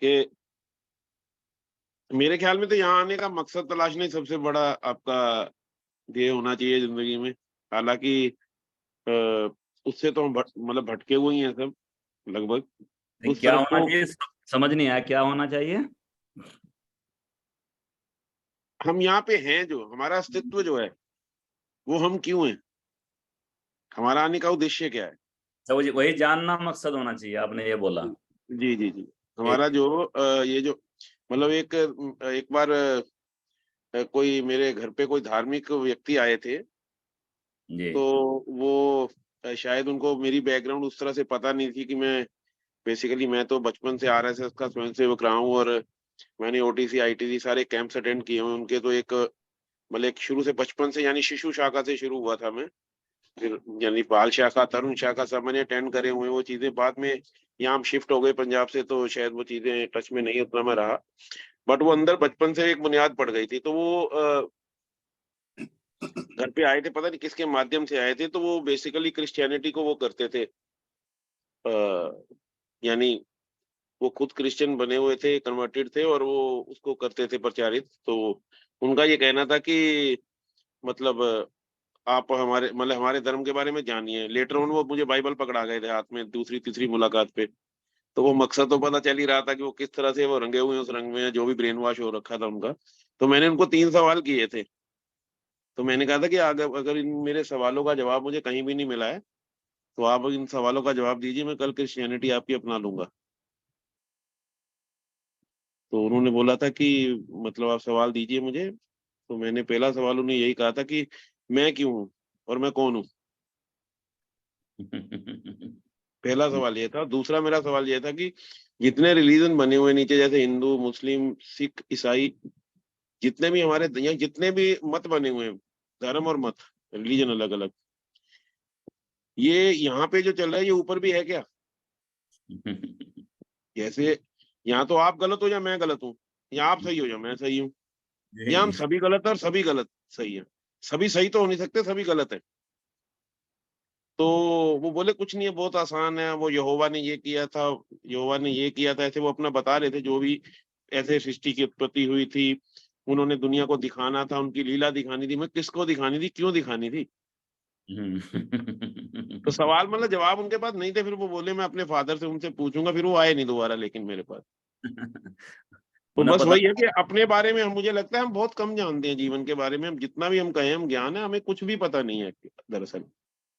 कि मेरे ख्याल में तो यहाँ आने का मकसद तलाशना ही सबसे बड़ा आपका ये होना चाहिए ज़िंदगी में। हालाँकि अ, उससे तो हम मतलब भटके हुए ही हैं सब लगभग। नहीं, उस क्या तरफ होना को चाहिए? समझ नहीं आया, क्या होना चाहिए? हम यहाँ पे हैं जो, हमारा अस्तित्व जो है, वो हम क्यों हैं? हमारा आने का उद्देश्य क्या है? तो वही जानना मकसद होना चाहिए, आपने ये बोला। जी, जी, जी। हमारा ठीक। जो ये जो मतलब एक बार कोई मेरे घर पे कोई धार्मिक व्यक्ति आए थे, जी। तो वो शायद उनको मेरी बैकग्राउंड उस तरह से पता नहीं थी कि मैं तो बचपन से आरएसएस का स्वयंसेवक रहा हूँ और मैंने ओटीसी, आईटीसी सारे कैंप्स अटेंड किए हैं। उनके तो एक मतलब एक शुरू से बचपन से यानी शिशु शाखा से शुरू हुआ था मैं। फिर यानी बाल शाखा, तरुण शाखा सब मैंने अटेंड करे हुए हैं। वो चीज़ें बाद में यहाँ हम शिफ्ट हो गए पंजाब से, तो शायद वो चीज़ें टच में नहीं उतना मैं रहा। बट वो अंदर बचपन से एक बुनियाद पड़ गई थी। तो वो घर पे आए थे, पता नहीं किसके माध्यम से आए थे, तो वो बेसिकली क्रिश्चियनिटी को वो करते थे। यानी वो खुद क्रिश्चियन बने हुए थे, कन्वर्टेड थे और वो उसको करते थे प्रचारित। तो उनका ये कहना था कि मतलब आप हमारे धर्म के बारे में जानिए। लेटर ऑन वो मुझे बाइबल पकड़ा गए थे हाथ में दूसरी-तीसरी मुलाकात पे। तो वो मकसद तो पता चल ही रहा था कि वो किस तरह से वो रंगे हुए हैं उस रंग में, जो भी ब्रेन वॉश हो रखा था उनका। तो मैंने उनको 3 सवाल किए थे। तो मैंने कहा था कि अगर अगर इन मेरे सवालों का जवाब मुझे कहीं भी नहीं मिला है, तो आप इन सवालों का जवाब दीजिए, मैं कल क्रिश्चियनिटी आपकी अपना लूँगा। तो उन्होंने बोला था कि मतलब आप सवाल दीजिए मुझे। तो मैंने पहला सवाल उन्हें यही कहा था कि मैं क्यों हूँ और मैं कौन हूँ? पहला सवाल ये था। दूसरा मेरा सवाल ये था कि जितने रिलीजन बने हुए नीचे, जैसे हिंदू, मुस्लिम, सिख, ईसाई, जितने भी हमारे यहाँ जितने भी मत बने हुए हैं, धर्म और मत, रिलीजन अलग-अलग, ये यहाँ पे जो चल रहा है ये ऊपर भी है क्या? जैसे यहाँ तो आप गलत हो या मैं गलत हूँ, या आप सही हो या मैं सही हूँ, या हम जी। सभी गलत है और सभी गलत सही है। सभी सही तो हो नहीं सकते, सभी गलत है। तो वो बोले कुछ नहीं है, बहुत आसान है, वो यहोवा ने ये किया था, यहोवा ने ये किया था, ऐसे वो अपना बता रहे थे जो भी ऐसे सृष्टि की उत्पत्ति हुई थी। उन्होंने दुनिया को दिखाना था, उनकी लीला दिखानी थी। मैं किसको दिखानी थी, क्यों दिखानी थी? तो सवाल मतलब जवाब उनके पास नहीं थे। फिर वो बोले मैं अपने फादर से उनसे पूछूंगा। फिर वो आए नहीं दोबारा लेकिन मेरे पास। तो उन्हें बस पता वही है कि अपने बारे में हम मुझे लगता है हम बहुत कम जानते हैं जीवन के बारे में। हम जितना भी हम कहें हम ज्ञान है, हमें कुछ भी पता नहीं है दरअसल।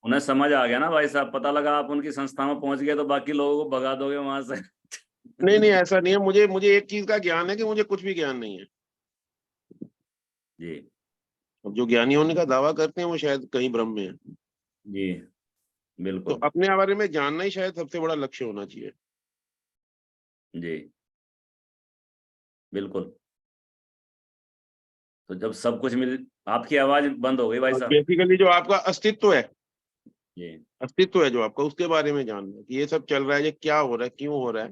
उन्हें समझ आ गया ना भाई साहब, पता लगा आप उनकी संस्था में पहुंच गए तो बाकी लोगों को भगा दोगे वहां से। नहीं, नहीं ऐसा नहीं है। मुझे मुझे एक चीज़ का ज्ञान है कि मुझे कुछ भी ज्ञान नहीं है। जी। अब जो ज्ञानी होने का दावा करते हैं वो शायद कहीं भ्रम में है। जी। तो बिल्कुल। अपने बारे में जानना ही शायद सबसे बड़ा लक्ष्य होना चाहिए। जी। बिल्कुल। तो जब सब कुछ मिल, आपकी आवाज बंद हो गई भाई और साहब। बेसिकली जो आपका जी। अस्तित्व है जो आपका, उसके बारे में जानना है कि ये सब चल रहा है, ये क्या हो रहा है, क्यों हो रहा है,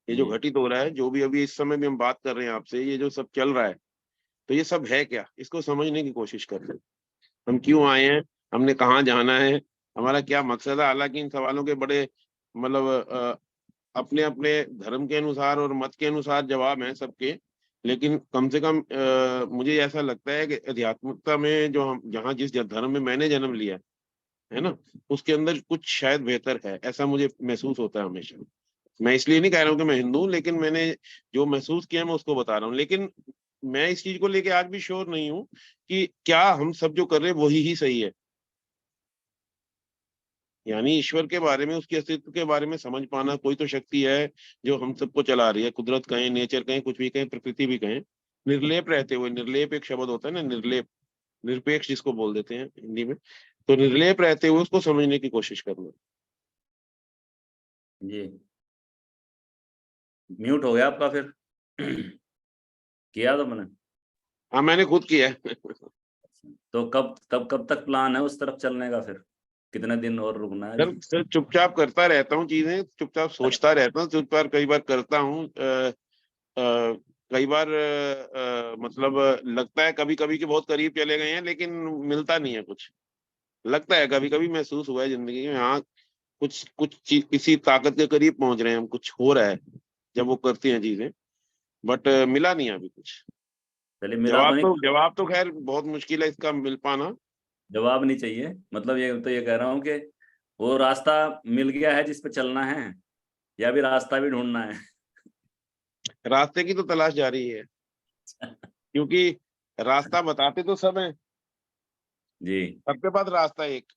ये जो जी। घटित हो रहा है, जो भी अभी इस समय भी हम बात कर रहे हैं आपसे, ये जो सब चल रहा है, तो ये सब है क्या? इसको समझने की कोशिश कर रहे हैं। हम जी। क्यों आए हैं? हमने कहाँ जाना है? हमारा क्या मकसद है? हालाँकि इन सवालों के बड़े मतलब अपने-अपने धर्म के अनुसार और मत के अनुसार जवाब हैं सबके। लेकिन कम से कम मुझे ऐसा लगता है कि आध्यात्मिकता में जो हम जहाँ जिस धर्म में मैंने जन्म लिया है ना? उसके अंदर कुछ शायद बेहतर है, ऐसा मुझे महसूस होता है हमेशा। मैं इसलिए नहीं कह रहा हूँ कि मैं हिंदू हूँ, लेकिन मैंने जो महसूस किया मैं उसको बता रहा हूँ। लेकिन मैं इस चीज़ को लेके आज भी श्योर नहीं हूँ कि क्या हम सब जो कर रहे हैं वही ही सही है। यानी ईश्वर के बारे में, उसके अस्तित्व के बारे में समझ पाना, कोई तो शक्ति है जो हम सबको चला रही है। कुदरत कहें, नेचर कहें, कुछ भी कहें, प्रकृति भी कहें। निर्लेप रहते हुए, निर्लेप एक शब्द होता है ना, निर्लेप, निरपेक्ष जिसको बोल देते हैं हिंदी में। तो निर्लेप रहते हुए उसको समझने की कोशिश करना। जी। म्यूट हो गया आपका फिर। किया तो मैंने। हाँ, मैंने खुद किया है। तो कब तक प्लान है उस तरफ चलने का फिर? कितने दिन और रुकना है? सर चुपचाप करता रहता हूँ चीज़ें, चुपचाप सोचता रहता हूँ, चुपचाप कई बार करता हूँ। कई बार मतलब लगता है कभी-कभी कि बहुत करीब चले गए हैं, लेकिन मिलता नहीं है कुछ। लगता है कभी-कभी महसूस हुआ है ज़िंदगी में, हाँ, कुछ कुछ चीज़ किसी ताकत के करीब पहुँच रहे हैं हम, कुछ हो रहा है। जब वो करती हैं चीजें, बट मिला नहीं अभी कुछ। चलिए, मिला तो नहीं, जवाब तो खैर बहुत मुश्किल है इसका मिल पाना। जवाब नहीं चाहिए, मतलब ये तो ये कह रहा हूँ कि वो रास्ता मिल गया है जिस पे चलना है, या भी रास्ता भी ढूंढना है। रास्ते की तो तलाश जारी है, क्योंकि रास्ता बताते तो सब हैं, जी सबके पास रास्ता है एक।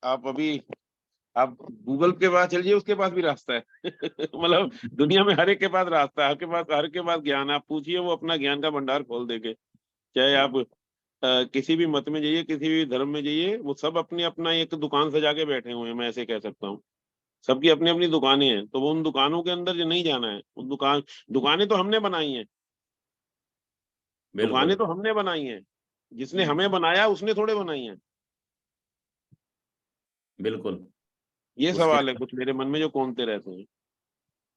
आप गूगल के पास चलिए, उसके पास भी रास्ता है। मतलब दुनिया में हर एक के पास रास्ता है, हर के पास ज्ञान है। आप पूछिए, वो अपना ज्ञान का भंडार खोल देंगे। चाहे जी आप किसी भी मत में जाइए, किसी भी धर्म में जाइए, वो सब अपनी अपना एक दुकान सजा के बैठे हुए हैं, मैं ऐसे कह सकता हूँ। सबकी अपनी अपनी दुकानें हैं, तो वो उन दुकानों के अंदर जो नहीं जाना है, उन दुकानें तो हमने बनाई हैं। दुकानें बिल्कुल तो हमने बनाई हैं, जिसने हमें बनाया उसने थोड़े बनाई हैं। बिल्कुल। ये उसके, सवाल है कुछ मेरे मन में जो घूमते रहते हैं।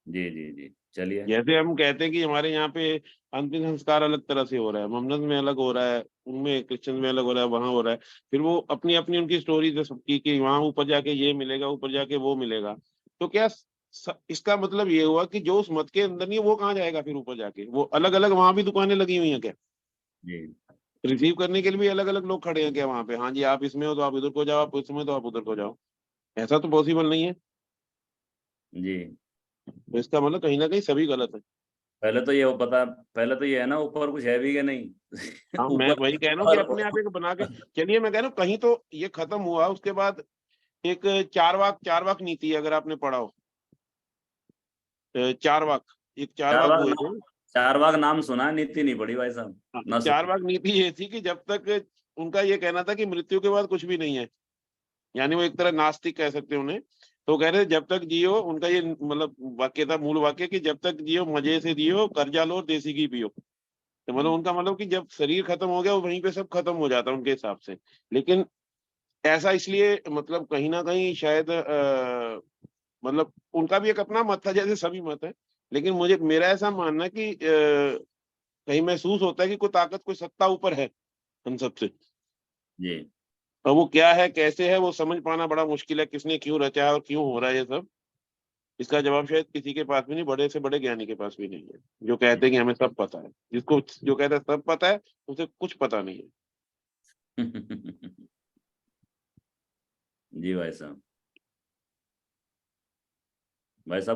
जी जी जी, चलिए। जैसे हम कहते हैं कि हमारे यहाँ पे अंतिम संस्कार अलग तरह से हो रहा है, मोहम्मद में अलग हो रहा है, उनमें क्रिश्चियन में अलग हो रहा है, वहां हो रहा है। फिर वो अपनी अपनी उनकी स्टोरीज है सबकी, कि वहां ऊपर जाके ये मिलेगा, ऊपर जाके वो मिलेगा। तो क्या इसका मतलब ये हुआ कि जो उस मत के अंदर नहीं है, वो कहाँ जाएगा फिर ऊपर जाके? वो अलग अलग वहां भी दुकानें लगी हुई हैं क्या? जी रिसीव करने के लिए भी अलग अलग लोग खड़े हैं क्या वहां पे? हाँ जी, आप इसमें हो तो आप इधर को जाओ, आप उसमें हो तो आप उधर को जाओ। ऐसा तो पॉसिबल नहीं है। जी। तो इसका मतलब कहीं ना कहीं सभी गलत है। पहले तो ये वो पता, पहले तो ये है ना, ऊपर कुछ है भी कि नहीं। हाँ, मैं ऊपर वही कह रहा हूँ कि अपने आप एक बना के चलिए। मैं कह रहा हूँ कहीं तो ये खत्म हुआ, उसके बाद एक चार वाक नीति, अगर आपने पढ़ा हो। एक चार वाक चारवाक हुए थे। नाम, चारवाक नाम सुना है, नीति नहीं पढ़ी भाई साहब, हाँ, ना चार सुनी। वाक नीति ये थी कि जब तक उनका ये कहना था कि मृत्यु के बाद कुछ भी नहीं है, यानी वो एक तरह नास्तिक कह सकते हैं उन्हें। तो कह रहे थे जब तक जियो, उनका ये मतलब वाक्य था, मूल वाक्य, कि जब तक जियो मजे से जियो, कर्जा लो और देसी घी पियो। तो मतलब उनका मतलब कि जब शरीर खत्म हो गया, वहीं पे सब खत्म हो जाता है उनके हिसाब से। लेकिन ऐसा इसलिए, मतलब कहीं ना कहीं शायद मतलब उनका भी एक अपना मत था, जैसे सभी मत है। लेकिन मुझे मेरा ऐसा मानना है कि कहीं महसूस होता है कि कोई ताकत, कोई सत्ता ऊपर है हम सबसे। जी और वो क्या है, कैसे है, वो समझ पाना बड़ा मुश्किल है, किसने क्यों रचा है और क्यों हो रहा है ये सब। इसका जवाब शायद किसी के पास भी नहीं, बड़े से बड़े ज्ञानी के पास भी नहीं है, जो कहते हैं कि हमें सब पता है। जिसको जो कहता है सब पता है, उसे कुछ पता नहीं है। जी भाई साहब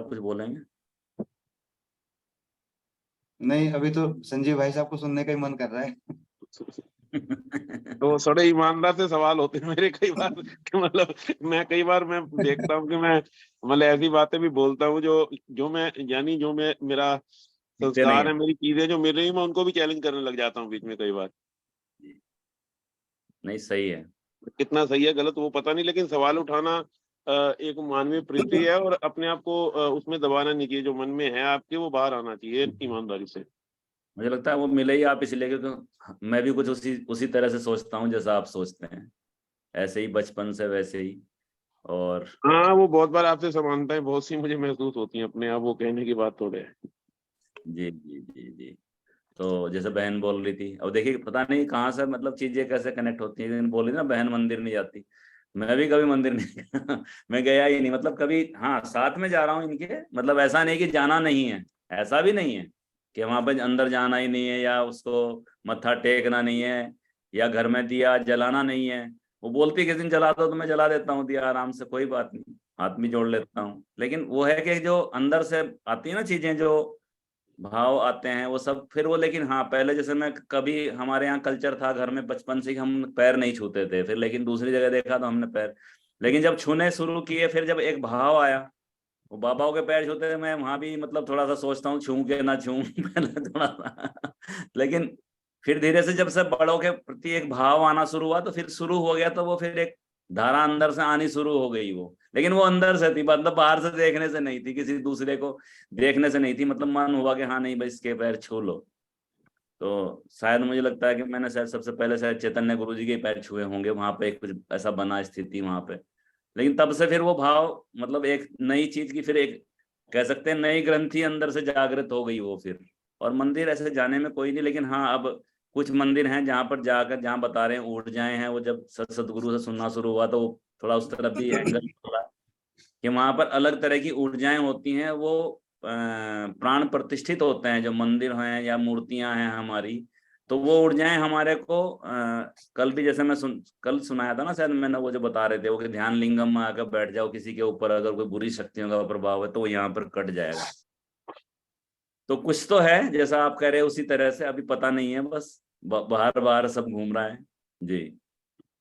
कुछ बोलेंगे? नहीं, अभी तो संजीव भाई साहब को सुनने का ही मन कर रहा है। तो थोड़े ईमानदार से सवाल होते हैं मेरे कई बार, कि मतलब मैं कई बार मैं देखता हूँ कि मैं मतलब ऐसी बातें भी बोलता हूँ जो जो मैं यानी जो मैं मेरा दिखते नहीं संस्कार है। है, मेरी चीजें जो मिल रही है, मैं उनको भी चैलेंज करने लग जाता हूँ बीच में कई बार। जी, नहीं सही है। कितना सही है गलत वो पता नहीं, लेकिन सवाल उठाना एक मानवीय प्रवृत्ति है, और अपने आप को उसमें दबाना नहीं चाहिए। जो मन में है आपके, वो बाहर आना चाहिए ईमानदारी से। मुझे लगता है वो मिले ही आप इसलिए क्योंकि मैं भी कुछ उसी उसी तरह से सोचता हूँ जैसा आप सोचते हैं, ऐसे ही बचपन से वैसे ही। और हाँ, वो बहुत बार आपसे समानताएं बहुत सी मुझे महसूस होती हैं अपने आप, वो कहने की बात थोड़े है। जी जी जी जी। तो जैसे बहन बोल रही थी, अब देखिए पता नहीं कहाँ से मतलब चीजें कैसे कनेक्ट होती हैं, लेकिन बोल रही ना बहन मंदिर नहीं जाती। मैं भी कभी मंदिर नहीं गया। मैं गया ही नहीं, मतलब कभी हाँ साथ में जा रहा हूँ इनके, मतलब ऐसा नहीं कि जाना नहीं है, ऐसा भी नहीं है कि वहां पे अंदर जाना ही नहीं है या उसको मत्था टेकना नहीं है या घर में दिया जलाना नहीं है। वो बोलती किस दिन जला दो तो मैं जला देता हूँ दिया आराम से, कोई बात नहीं, हाथ भी जोड़ लेता हूँ। लेकिन वो है कि जो अंदर से आती है ना चीजें, जो भाव आते हैं वो सब फिर वो, लेकिन हाँ पहले जैसे मैं कभी, हमारे यहाँ कल्चर था घर में बचपन से कि हम पैर नहीं छूते थे, फिर लेकिन दूसरी जगह देखा तो हमने पैर, लेकिन जब छूने शुरू किए फिर जब एक भाव आया, वो बाबाओं के पैर छूते थे, मैं वहां भी मतलब थोड़ा सा सोचता हूँ छू के ना छू। पहले थोड़ा सा, लेकिन फिर धीरे से जब से बड़ों के प्रति एक भाव आना शुरू हुआ तो फिर शुरू हो गया, तो वो फिर एक धारा अंदर से आनी शुरू हो गई वो, लेकिन वो अंदर से थी, मतलब बाहर से देखने से नहीं थी, किसी दूसरे को देखने से नहीं थी, मतलब मन हुआ कि हाँ नहीं भाई इसके पैर छू लो। तो शायद मुझे लगता है कि मैंने शायद सबसे पहले शायद चैतन्य गुरु जी के पैर छुए होंगे, वहां पे एक कुछ ऐसा बना स्थिति वहां पे। लेकिन तब से फिर वो भाव मतलब एक नई चीज की, फिर एक कह सकते हैं नई ग्रंथि अंदर से जागृत हो गई वो फिर। और मंदिर ऐसे जाने में कोई नहीं, लेकिन हाँ अब कुछ मंदिर हैं जहाँ पर जाकर, जहाँ बता रहे हैं ऊर्जाएं हैं, वो जब सतगुरु से सुनना शुरू हुआ तो वो थोड़ा उस तरफ भी एंगल थोड़ा, कि वहां पर अलग तरह की ऊर्जाएं होती हैं, वो प्राण प्रतिष्ठित होते हैं, जो मंदिर हैं या मूर्तियां हैं हमारी, तो वो ऊर्जाएं हमारे को कल भी जैसे मैं कल सुनाया था ना शायद मैंने, वो जो बता रहे थे वो कि ध्यान लिंगम में आकर बैठ जाओ किसी के ऊपर, अगर कोई बुरी शक्तियों का प्रभाव है तो वो यहाँ पर कट जाएगा। तो कुछ तो है जैसा आप कह रहे हैं उसी तरह से, अभी पता नहीं है, बस बाहर बाहर सब घूम रहा है जी।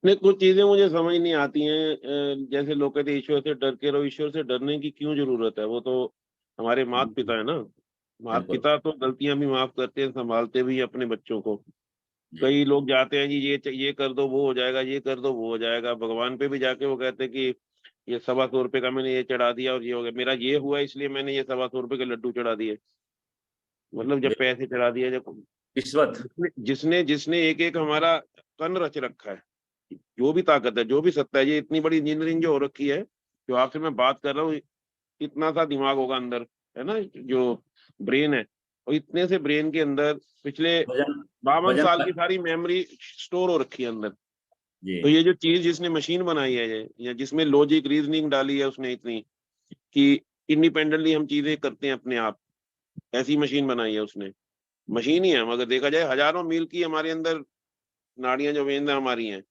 नहीं, कुछ चीजें मुझे समझ नहीं आती हैं। जैसे लोग कहते हैं ईश्वर से डर के रहो, ईश्वर से डरने की क्यों जरूरत है? वो तो हमारे माता पिता है ना। माता बिल्कुल पिता तो गलतियां भी माफ करते हैं, संभालते भी हैं अपने बच्चों को। जी। कई लोग जाते हैं जी, ये कर दो वो हो जाएगा, ये कर दो वो हो जाएगा। भगवान पे भी जाके वो कहते हैं कि ये 125 का मैंने ये चढ़ा दिया और ये हो गया, मेरा ये हुआ इसलिए मैंने ये 125 के लड्डू चढ़ा दिए। मतलब जब पैसे चढ़ा दिए, जब रिश्वत। जिसने जिसने एक एक हमारा कण रच रखा है, जो भी ताकत है, जो भी सत्ता है, ये इतनी बड़ी इंजीनियरिंग जो हो रखी है, जो आपसे मैं बात कर रहा हूँ, इतना सा दिमाग होगा अंदर, है ना, जो ब्रेन है, और इतने से ब्रेन के अंदर पिछले वजन 52 वजन साल की सारी मेमोरी स्टोर हो रखी है अंदर। तो जी। ये जो चीज जिसने मशीन बनाई है, ये या जिसमें लॉजिक रीजनिंग डाली है उसने इतनी, कि इंडिपेंडेंटली हम चीजें करते हैं अपने आप, ऐसी मशीन बनाई है उसने। मशीन ही है हम, अगर देखा जाए हजारों मील की हमारे अंदर नाड़ियां जो वेन्स हमारी हैं,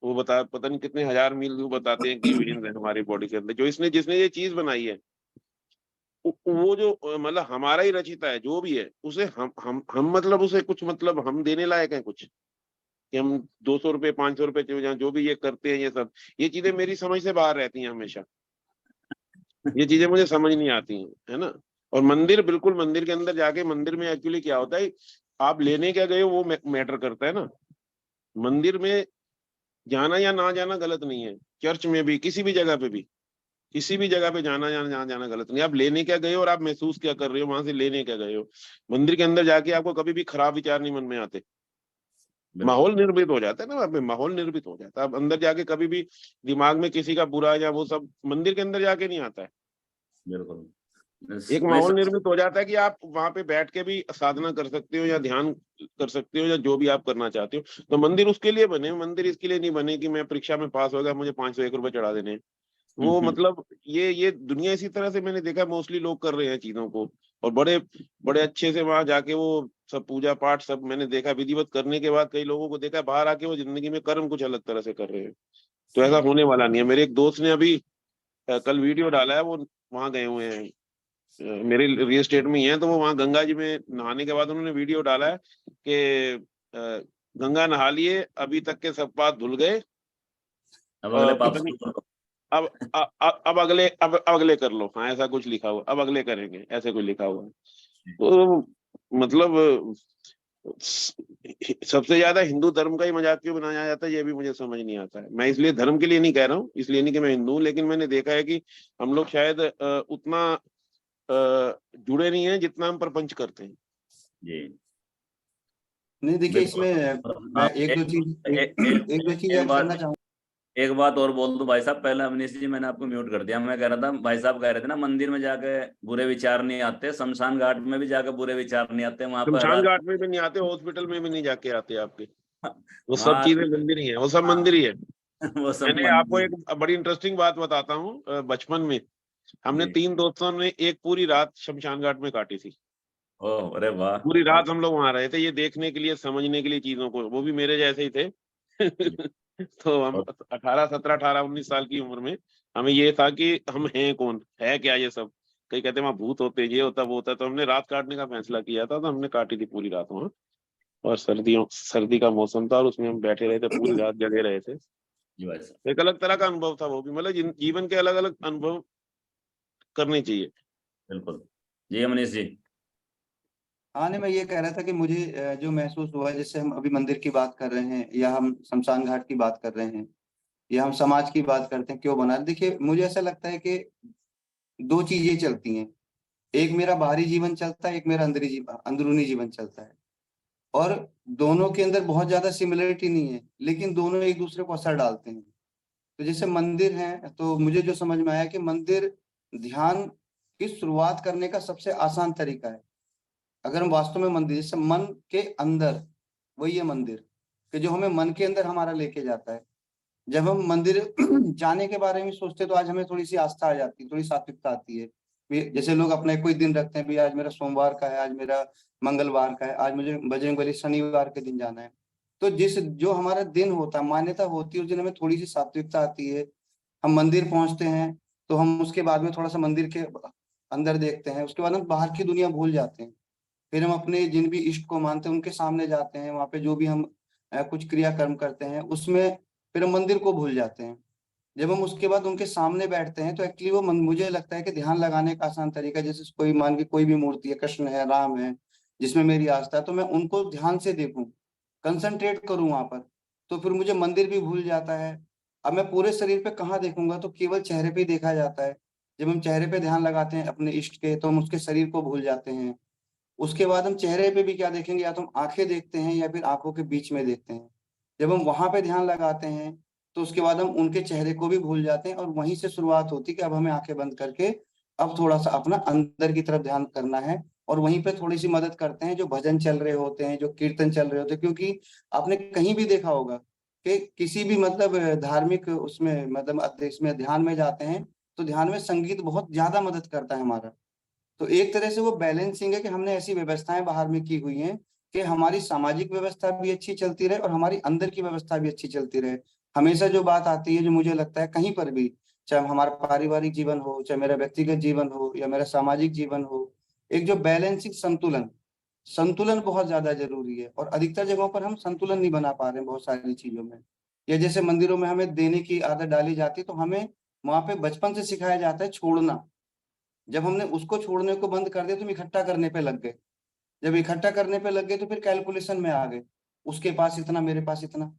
वो पता नहीं कितने हजार मील वो बताते हैं कि वेन्स है हमारी बॉडी के अंदर, जो इसने जिसने ये चीज बनाई है, वो जो मतलब हमारा ही रचिता है जो भी है, उसे हम मतलब उसे कुछ मतलब हम देने लायक हैं कुछ, कि हम 200 रुपए 500 रुपए जो भी ये करते हैं, ये सब ये चीजें मेरी समझ से बाहर रहती हैं हमेशा। ये चीजें मुझे समझ नहीं आती हैं, है ना। और मंदिर, बिल्कुल मंदिर के अंदर जाके, मंदिर में एक्चुअली क्या होता है, आप लेने क्या गए हो वो मैटर करता है ना। मंदिर में जाना या ना जाना गलत नहीं है, चर्च में भी, किसी भी जगह पे भी, किसी भी जगह पे जाना या ना जाना गलत नहीं। आप लेने क्या गए हो और आप महसूस क्या कर रहे हो वहां से लेने क्या गए हो। मंदिर के अंदर जाके आपको कभी भी खराब विचार नहीं मन में आते। बिल्कुल माहौल निर्मित हो जाता है ना वहाँ पे, माहौल निर्मित हो जाता है। आप अंदर जाके कभी भी दिमाग में किसी का बुरा या वो सब मंदिर के अंदर जाके नहीं आता है। बिल्कुल। एक मैं माहौल निर्मित हो जाता है कि आप वहां पे बैठ के भी साधना कर सकते हो या ध्यान कर सकते हो या जो भी आप करना चाहते हो। तो मंदिर उसके लिए बने, मंदिर इसके लिए नहीं बने कि मैं परीक्षा में पास हो गया मुझे 501 रुपए चढ़ा देने हैं। वो मतलब ये दुनिया इसी तरह से मैंने देखा मोस्टली लोग कर रहे हैं चीजों को। और बड़े बड़े अच्छे से वहां जाके वो सब पूजा पाठ सब मैंने देखा, विधिवत करने के बाद कई लोगों को देखा बाहर आके वो जिंदगी में कर्म कुछ अलग तरह से कर रहे हैं। तो ऐसा होने वाला नहीं है। मेरे एक दोस्त ने अभी कल वीडियो डाला है, वो वहां गए हुए हैं, मेरे रियल स्टेट में ही है, तो वो वहां गंगा जी में नहाने के बाद उन्होंने वीडियो डाला है कि गंगा नहा लिए, अभी तक के सब पाप धुल गए, अब अगले पाप पता नहीं शुरू करो। अब अब अगले कर लो। हाँ, ऐसा कुछ लिखा हुआ, अब अगले करेंगे, ऐसे कुछ लिखा हुआ है। तो मतलब सबसे ज्यादा हिंदू धर्म का ही मजाक क्यों बनाया जाता है, ये भी मुझे समझ नहीं आता है। मैं इसलिए धर्म के लिए नहीं कह रहा हूँ, इसलिए नहीं कि मैं हिंदू हूँ, लेकिन मैंने देखा है कि हम लोग शायद उतना जुड़े नहीं है जितना हम प्रपंच करते हैं। जी नहीं देखिए, बिल्कुल। इसमें मैं आप एक दो चीज एक दो चीज एक ऐड बात करना चाहूंगा। एक बात और बोल दूं भाई साहब, पहले अवनीश जी मैंने आपको म्यूट कर दिया। मैं कह रहा था, भाई साहब कह रहे थे ना मंदिर में जाके बुरे विचार नहीं आते, शमशान घाट में भी जाके बुरे विचार नहीं आते, वहां पर शमशान हजार घाट में भी नहीं आते, हॉस्पिटल में भी नहीं जाके आते आपके। वो सब वहां चीजें मंदिर ही है, वो सब हाँ, मंदिर ही है। वो सब मैंने आपको मंदिर। एक बड़ी इंटरेस्टिंग बात बताता हूँ। बचपन में हमने जी 3 दोस्तों ने एक पूरी रात शमशान घाट में काटी थी। ओह अरे वाह। पूरी रात हम लोग वहां रहे थे, ये देखने के लिए, समझने के लिए चीजों को। वो भी मेरे जैसे ही थे। जी, तो हम और 18, 17, 18, 19 साल की उम्र में हमें ये था कि हम हैं कौन, है क्या ये सब। कई कहते हैं वहाँ भूत होते हैं, ये होता वो होता। तो हमने रात काटने का फैसला किया था, तो हमने काटी थी पूरी रात वहाँ। और सर्दी का मौसम था और उसमें हम बैठे रहे थे, पूरी रात जगे रहे थे। जी भाई साहब एक अलग तरह का अनुभव था वो भी। मतलब जीवन के अलग अलग अनुभव करने चाहिए। बिल्कुल। जी अवनीश जी। हाँ नहीं, मैं ये कह रहा था कि मुझे जो महसूस हुआ, जैसे हम अभी मंदिर की बात कर रहे हैं या हम शमशान घाट की बात कर रहे हैं या हम समाज की बात करते हैं क्यों बना, देखिए मुझे ऐसा लगता है कि दो चीजें चलती हैं। एक मेरा बाहरी जीवन चलता है, एक मेरा अंदरूनी जीवन चलता है। और दोनों के अंदर बहुत ज्यादा सिमिलरिटी नहीं है, लेकिन दोनों एक दूसरे को असर डालते हैं। तो जैसे मंदिर है, तो मुझे जो समझ में आया कि मंदिर ध्यान की शुरुआत करने का सबसे आसान तरीका है। अगर हम वास्तव में मंदिर, जैसे मन के अंदर, वही है मंदिर, कि जो हमें मन के अंदर हमारा लेके जाता है। जब हम मंदिर जाने के बारे में सोचते हैं, तो आज हमें थोड़ी सी आस्था आ जाती है, थोड़ी सात्विकता आती है। जैसे लोग अपना कोई दिन रखते हैं, भी आज मेरा सोमवार का है, आज मेरा मंगलवार का है, आज मुझे बजरंगबली शनिवार के दिन जाना है। तो जो हमारा दिन होता है, मान्यता होती है, उस दिन हमें थोड़ी सी सात्विकता आती है। हम मंदिर पहुंचते हैं तो हम उसके बाद में थोड़ा सा मंदिर के अंदर देखते हैं, उसके बाद हम बाहर की दुनिया भूल जाते हैं। फिर हम अपने जिन भी इष्ट को मानते हैं उनके सामने जाते हैं, वहां पे जो भी हम कुछ क्रियाकर्म करते हैं उसमें फिर हम मंदिर को भूल जाते हैं। जब हम उसके बाद उनके सामने बैठते हैं तो एक्चुअली वो मुझे लगता है कि ध्यान लगाने का आसान तरीका, जैसे कोई मान के कोई भी मूर्ति है, कृष्ण है, राम है, जिसमें मेरी आस्था है, तो मैं उनको ध्यान से देखूं, कंसंट्रेट करूं वहां पर, तो फिर मुझे मंदिर भी भूल जाता है। अब मैं पूरे शरीर पे कहाँ देखूंगा, तो केवल चेहरे पे ही देखा जाता है। जब हम चेहरे पे ध्यान लगाते हैं अपने इष्ट के, तो हम उसके शरीर को भूल जाते हैं। उसके बाद हम चेहरे पे भी क्या देखेंगे, या तो हम आंखें देखते हैं या फिर आंखों के बीच में देखते हैं। जब हम वहां पे ध्यान लगाते हैं तो उसके बाद हम उनके चेहरे को भी भूल जाते हैं, और वहीं से शुरुआत होती है कि अब हमें आंखें बंद करके अब थोड़ा सा अपना अंदर की तरफ ध्यान करना है। और वहीं पे थोड़ी सी मदद करते हैं जो भजन चल रहे होते हैं, जो कीर्तन चल रहे होते हैं, क्योंकि आपने कहीं भी देखा होगा कि किसी भी मतलब धार्मिक उसमें मतलब इसमें ध्यान में जाते हैं तो ध्यान में संगीत बहुत ज्यादा मदद करता है हमारा। तो एक तरह से वो बैलेंसिंग है कि हमने ऐसी व्यवस्थाएं बाहर में की हुई हैं कि हमारी सामाजिक व्यवस्था भी अच्छी चलती रहे और हमारी अंदर की व्यवस्था भी अच्छी चलती रहे। हमेशा जो बात आती है, जो मुझे लगता है कहीं पर भी, चाहे हमारा पारिवारिक जीवन हो, चाहे मेरा व्यक्तिगत जीवन हो या मेरा सामाजिक जीवन हो, एक जो बैलेंसिंग संतुलन, संतुलन बहुत ज्यादा जरूरी है। और अधिकतर जगहों पर हम संतुलन नहीं बना पा रहे हैं बहुत सारी चीजों में। या जैसे मंदिरों में हमें देने की आदत डाली जाती है, तो हमें वहां पे बचपन से सिखाया जाता है छोड़ना। जब हमने उसको छोड़ने को बंद कर दिया तो हम इकट्ठा करने पे लग गए। जब इकट्ठा करने पे लग गए तो फिर कैलकुलेशन में आ गए, उसके पास इतना, मेरे पास इतना।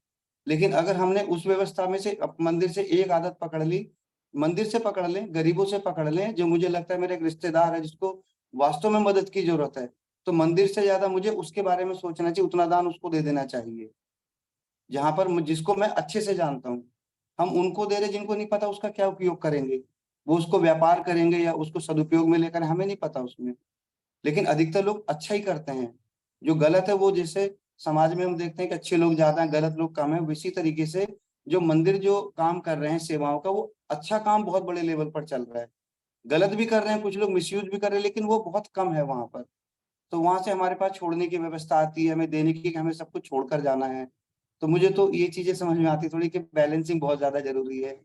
लेकिन अगर हमने उस व्यवस्था में से मंदिर से एक आदत पकड़ ली, मंदिर से पकड़ लें, गरीबों से पकड़ लें, जो मुझे लगता है मेरे एक रिश्तेदार है जिसको वास्तव में मदद की जरूरत है, तो मंदिर से ज्यादा मुझे उसके बारे में सोचना चाहिए, उतना दान उसको दे देना चाहिए। जहां पर जिसको मैं अच्छे से जानता हूँ, हम उनको दे रहे जिनको नहीं पता उसका क्या उपयोग करेंगे, वो उसको व्यापार करेंगे या उसको सदुपयोग में लेकर, हमें नहीं पता उसमें। लेकिन अधिकतर लोग अच्छा ही करते हैं। जो गलत है वो, जैसे समाज में हम देखते हैं कि अच्छे लोग ज्यादा हैं, गलत लोग कम है, इसी तरीके से जो मंदिर जो काम कर रहे हैं सेवाओं का, वो अच्छा काम बहुत बड़े लेवल पर चल रहा है। गलत भी कर रहे हैं कुछ लोग, मिसयूज भी कर रहे हैं, लेकिन वो बहुत कम है वहां पर। तो वहां से हमारे पास छोड़ने की व्यवस्था आती है, हमें देने की, कि हमें सब कुछ छोड़कर जाना है। तो मुझे तो ये चीजें समझ में आती थोड़ी कि बैलेंसिंग बहुत ज्यादा जरूरी है।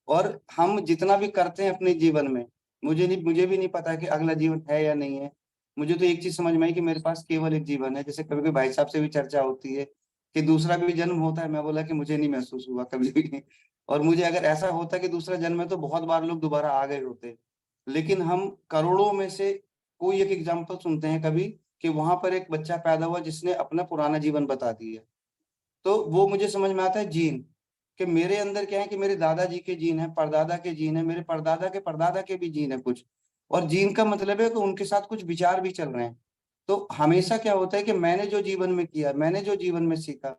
और हम जितना भी करते हैं अपने जीवन में, मुझे भी नहीं पता कि अगला जीवन है या नहीं है। मुझे तो एक चीज समझ में आई कि मेरे पास केवल एक जीवन है। जैसे कभी कभी भाई साहब से भी चर्चा होती है कि दूसरा भी जन्म होता है, मैं बोला कि मुझे नहीं महसूस हुआ कभी भी। और मुझे अगर ऐसा होता कि दूसरा जन्म है तो बहुत बार लोग दोबारा आ गए होते। लेकिन हम करोड़ों में से कोई एक एग्जाम्पल सुनते हैं कभी, कि वहां पर एक बच्चा पैदा हुआ जिसने अपना पुराना जीवन बता दिया। तो वो मुझे समझ में आता है जीन, कि मेरे अंदर क्या है कि मेरे दादाजी के जीन है, परदादा के जीन है, मेरे परदादा के परदादा के भी जीन है कुछ। और जीन का मतलब है कि उनके साथ कुछ विचार भी चल रहे हैं। तो हमेशा क्या होता है कि मैंने जो जीवन में किया, मैंने जो जीवन में सीखा,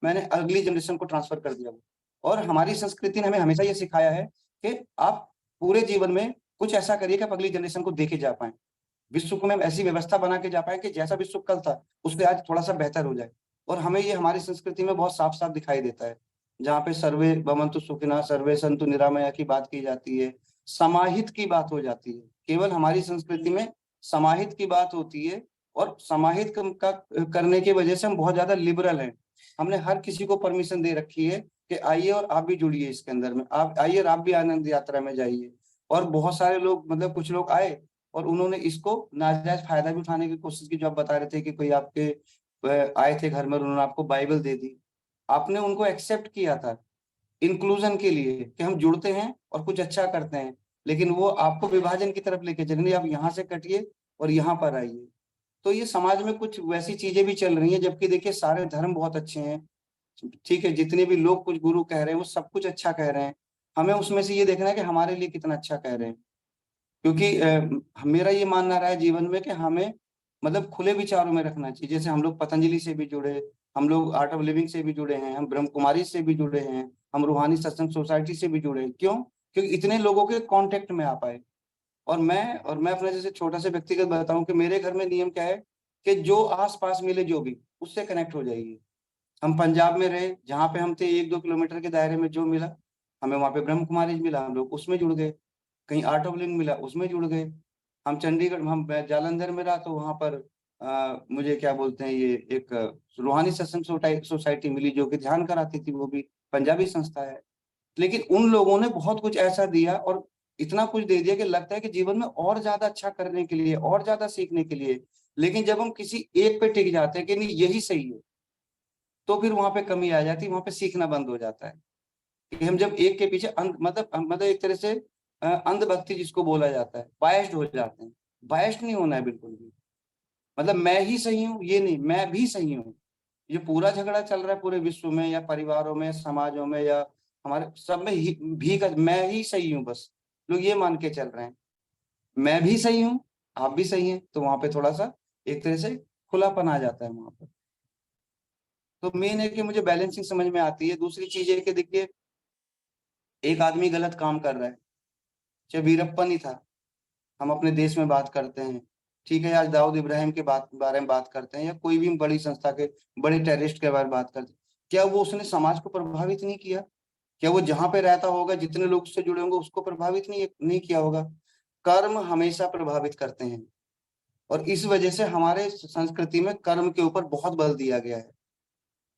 मैंने अगली जनरेशन को ट्रांसफर कर दिया। और हमारी संस्कृति ने हमें हमेशा ये सिखाया है कि आप पूरे जीवन में कुछ ऐसा करिए कि आप अगली जनरेशन को देके जा पाए, विश्व को में ऐसी व्यवस्था बना के जा पाए कि जैसा विश्व कल था उससे आज थोड़ा सा बेहतर हो जाए। और हमें ये हमारी संस्कृति में बहुत साफ साफ दिखाई देता है, जहाँ पे सर्वे भवन्तु सुखिनः सर्वे सन्तु निरामया की बात की जाती है, समाहित की बात हो जाती है। केवल हमारी संस्कृति में समाहित की बात होती है। और समाहित का करने की वजह से हम बहुत ज्यादा लिबरल हैं। हमने हर किसी को परमिशन दे रखी है कि आइए और आप भी जुड़िए इसके अंदर में, आप आइए और आप भी आनंद यात्रा में जाइए। और बहुत सारे लोग, मतलब कुछ लोग आए और उन्होंने इसको नाजायज फायदा भी उठाने की कोशिश की। जो आप बता रहे थे कि कोई आपके आए थे घर में, उन्होंने आपको बाइबल दे दी, आपने उनको एक्सेप्ट किया था इंक्लूजन के लिए कि हम जुड़ते हैं और कुछ अच्छा करते हैं। लेकिन वो आपको विभाजन की तरफ लेके चलेंगे, आप यहाँ से कटिए और यहाँ पर आइए। तो ये समाज में कुछ वैसी चीजें भी चल रही हैं, जबकि देखिए सारे धर्म बहुत अच्छे हैं, ठीक है, जितने भी लोग कुछ गुरु कह रहे हैं वो सब कुछ अच्छा कह रहे हैं। हमें उसमें से ये देखना है कि हमारे लिए कितना अच्छा कह रहे हैं। क्योंकि मेरा ये मानना रहा है जीवन में कि हमें मतलब खुले विचारों में रखना चाहिए। जैसे हम लोग पतंजलि से भी जुड़े, हम लोग आर्ट ऑफ लिविंग से भी जुड़े हैं, हम ब्रह्म कुमारी से भी जुड़े हैं, हम रूहानी सत्संग सोसाइटी से भी जुड़े हैं। क्यों? क्योंकि इतने लोगों के कांटेक्ट में आ पाए। और मैं अपना जैसे छोटा सा व्यक्तिगत बताऊं कि मेरे घर में नियम क्या है कि जो आस पास मिले जो भी, उससे कनेक्ट हो जाइए। हम पंजाब में रहे, जहाँ पे हम थे 1-2 किलोमीटर के दायरे में जो मिला हमें वहाँ पे ब्रह्म कुमारीज मिला, हम लोग उसमें जुड़ गए। कहीं आर्ट ऑफ लिविंग मिला, उसमें जुड़ गए। हम चंडीगढ़, हम मैं जालंधर में रहा तो वहाँ पर मुझे क्या बोलते हैं, ये एक रूहानी सत्संग सोसाइटी मिली जो कि ध्यान कराती थी, वो भी पंजाबी संस्था है। लेकिन उन लोगों ने बहुत कुछ ऐसा दिया और इतना कुछ दे दिया कि लगता है कि जीवन में और ज्यादा अच्छा करने के लिए, और ज्यादा सीखने के लिए, लेकिन जब हम किसी एक पे टिक जाते हैं कि नहीं यही सही है, तो फिर वहां पे कमी आ जाती है, वहां पे सीखना बंद हो जाता है। कि हम जब एक के पीछे मतलब एक तरह से अंधभक्ति जिसको बोला जाता है, बायस्ड हो जाते हैं। बायस्ड नहीं होना है बिल्कुल भी, मतलब मैं ही सही हूँ ये नहीं, मैं भी सही हूँ। ये पूरा झगड़ा चल रहा है पूरे विश्व में या परिवारों में, समाजों में, या हमारे सब में ही भी का मैं ही सही हूँ, बस लोग ये मान के चल रहे हैं मैं भी सही हूँ, आप भी सही हैं, तो वहां पे थोड़ा सा एक तरह से खुलापन आ जाता है वहां पर। तो मेन है कि मुझे बैलेंसिंग समझ में आती है। दूसरी चीज है कि देखिए, एक आदमी गलत काम कर रहा है, चाहे वीरप्पन ही था, हम अपने देश में बात करते हैं, ठीक है, आज दाऊद इब्राहिम के बारे में बात करते हैं, या कोई भी बड़ी संस्था के बड़े टेररिस्ट के बारे में बात करते हैं, क्या वो उसने समाज को प्रभावित नहीं किया? क्या वो जहां पे रहता होगा, जितने लोग उससे जुड़े होंगे, उसको प्रभावित नहीं किया होगा? कर्म हमेशा प्रभावित करते हैं, और इस वजह से हमारे संस्कृति में कर्म के ऊपर बहुत बल दिया गया है।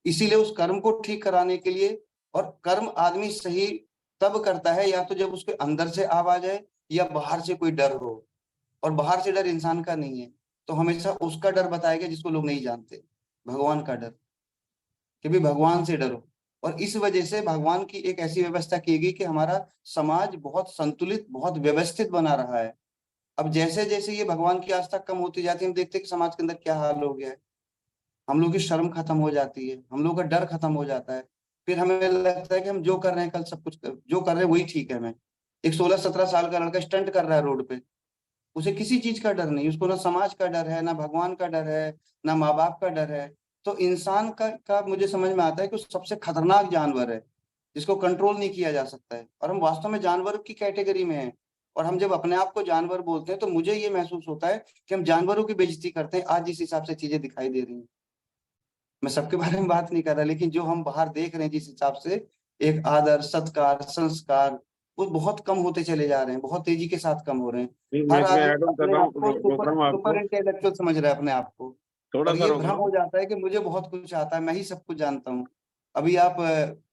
इसीलिए उस कर्म को ठीक कराने के लिए, और कर्म आदमी सही तब करता है या तो जब उसके अंदर से आवाज आए, या बाहर से कोई डर हो। और बाहर से डर इंसान का नहीं है, तो हमेशा उसका डर बताएगा जिसको लोग नहीं जानते, भगवान का डर, कि भी भगवान से डरो। और इस वजह से भगवान की एक ऐसी व्यवस्था की गई कि हमारा समाज बहुत संतुलित, बहुत व्यवस्थित बना रहा है। अब जैसे जैसे ये भगवान की आस्था कम होती जाती है, हम देखते हैं कि समाज के अंदर क्या हाल हो गया है। हम लोग की शर्म खत्म हो जाती है, हम लोग का डर खत्म हो जाता है। फिर हमें लगता है कि हम जो कर रहे हैं कल सब कुछ जो कर रहे हैं वही ठीक है। हमें एक 16-17 साल का लड़का स्टंट कर रहा है रोड पे, उसे किसी चीज का डर नहीं, उसको ना समाज का डर है, ना भगवान का डर है, ना माँ बाप का डर है। तो इंसान का मुझे समझ में आता है कि वो सबसे खतरनाक जानवर है, जिसको कंट्रोल नहीं किया जा सकता है, और हम वास्तव में जानवर की कैटेगरी में हैं। और हम जब अपने आप को जानवर बोलते हैं तो मुझे ये महसूस होता है कि हम जानवरों की बेइज्जती करते हैं आज जिस हिसाब से चीजें दिखाई दे रही हैं। मैं सबके बारे में बात नहीं कर रहा, लेकिन जो हम बाहर देख रहे हैं जिस हिसाब से एक आदर, सत्कार, संस्कार, वो बहुत कम होते चले जा रहे हैं, बहुत तेजी के साथ कम हो रहे हैं। नहीं, मैं हर इसमें आदमी ऐड ऑन कर अपने रहा आप हूँ, को रोक रहा हूँ सुपर आपको, इंटेलेक्चुअल समझ रहा है अपने आप को, थोड़ा और सा ये रोक भ्रम रहा हो हूँ। जाता है कि मुझे बहुत कुछ आता है, मैं ही सब कुछ जानता हूँ। अभी आप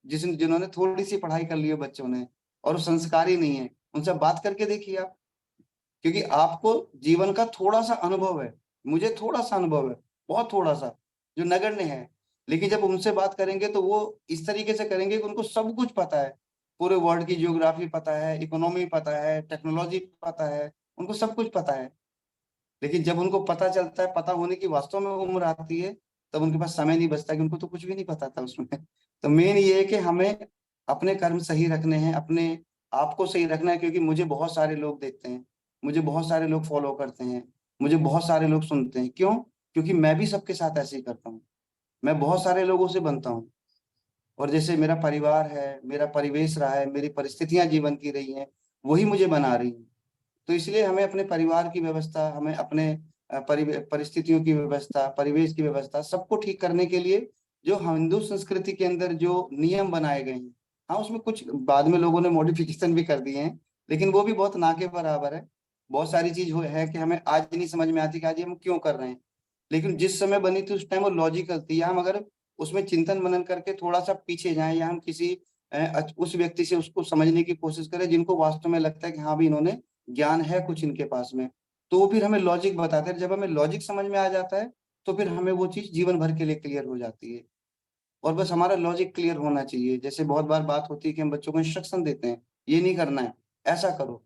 जिन्होंने थोड़ी सी पढ़ाई कर ली है बच्चों ने, और वो संस्कारी नहीं है, उनसे बात करके देखिए आप, क्योंकि आपको जीवन का थोड़ा सा अनुभव है, मुझे थोड़ा सा अनुभव है, बहुत थोड़ा सा, जो नगण्य है। लेकिन जब उनसे बात करेंगे तो वो इस तरीके से करेंगे कि उनको सब कुछ पता है, पूरे वर्ल्ड की जियोग्राफी पता है, इकोनॉमी पता है, टेक्नोलॉजी पता है, उनको सब कुछ पता है। लेकिन जब उनको पता चलता है, पता होने की वास्तव में उम्र आती है, तब उनके पास समय नहीं बचता कि उनको तो कुछ भी नहीं पता था उसमें। तो मेन ये है कि हमें अपने कर्म सही रखने हैं, अपने आप को सही रखना है, क्योंकि मुझे बहुत सारे लोग देखते हैं, मुझे बहुत सारे लोग फॉलो करते हैं, मुझे बहुत सारे लोग सुनते हैं। क्यों? क्योंकि मैं भी सबके साथ ऐसे ही करता हूँ, मैं बहुत सारे लोगों से बनता हूँ। और जैसे मेरा परिवार है, मेरा परिवेश रहा है, मेरी परिस्थितियां जीवन की रही हैं, वही मुझे बना रही हैं। तो इसलिए हमें अपने परिवार की व्यवस्था, हमें अपने परिस्थितियों की व्यवस्था, परिवेश की व्यवस्था, सबको ठीक करने के लिए जो हिंदू संस्कृति के अंदर जो नियम बनाए गए हैं, हाँ उसमें कुछ बाद में लोगों ने मॉडिफिकेशन भी कर दिए हैं, लेकिन वो भी बहुत ना के बराबर है। बहुत सारी चीज है कि हमें आज नहीं समझ में आती कि आज ये हम क्यों कर रहे हैं, लेकिन जिस समय बनी थी उस टाइम वो लॉजिकल थी। या हम अगर उसमें चिंतन मनन करके थोड़ा सा पीछे जाएं, या हम किसी उस व्यक्ति से उसको समझने की कोशिश करें जिनको वास्तव में लगता है कि हाँ भी इन्होंने ज्ञान है कुछ इनके पास में, तो वो फिर हमें लॉजिक बताते हैं। जब हमें लॉजिक समझ में आ जाता है तो फिर हमें वो चीज जीवन भर के लिए क्लियर हो जाती है। और बस हमारा लॉजिक क्लियर होना चाहिए। जैसे बहुत बार बात होती है कि हम बच्चों को इंस्ट्रक्शन देते हैं, ये नहीं करना है, ऐसा करो,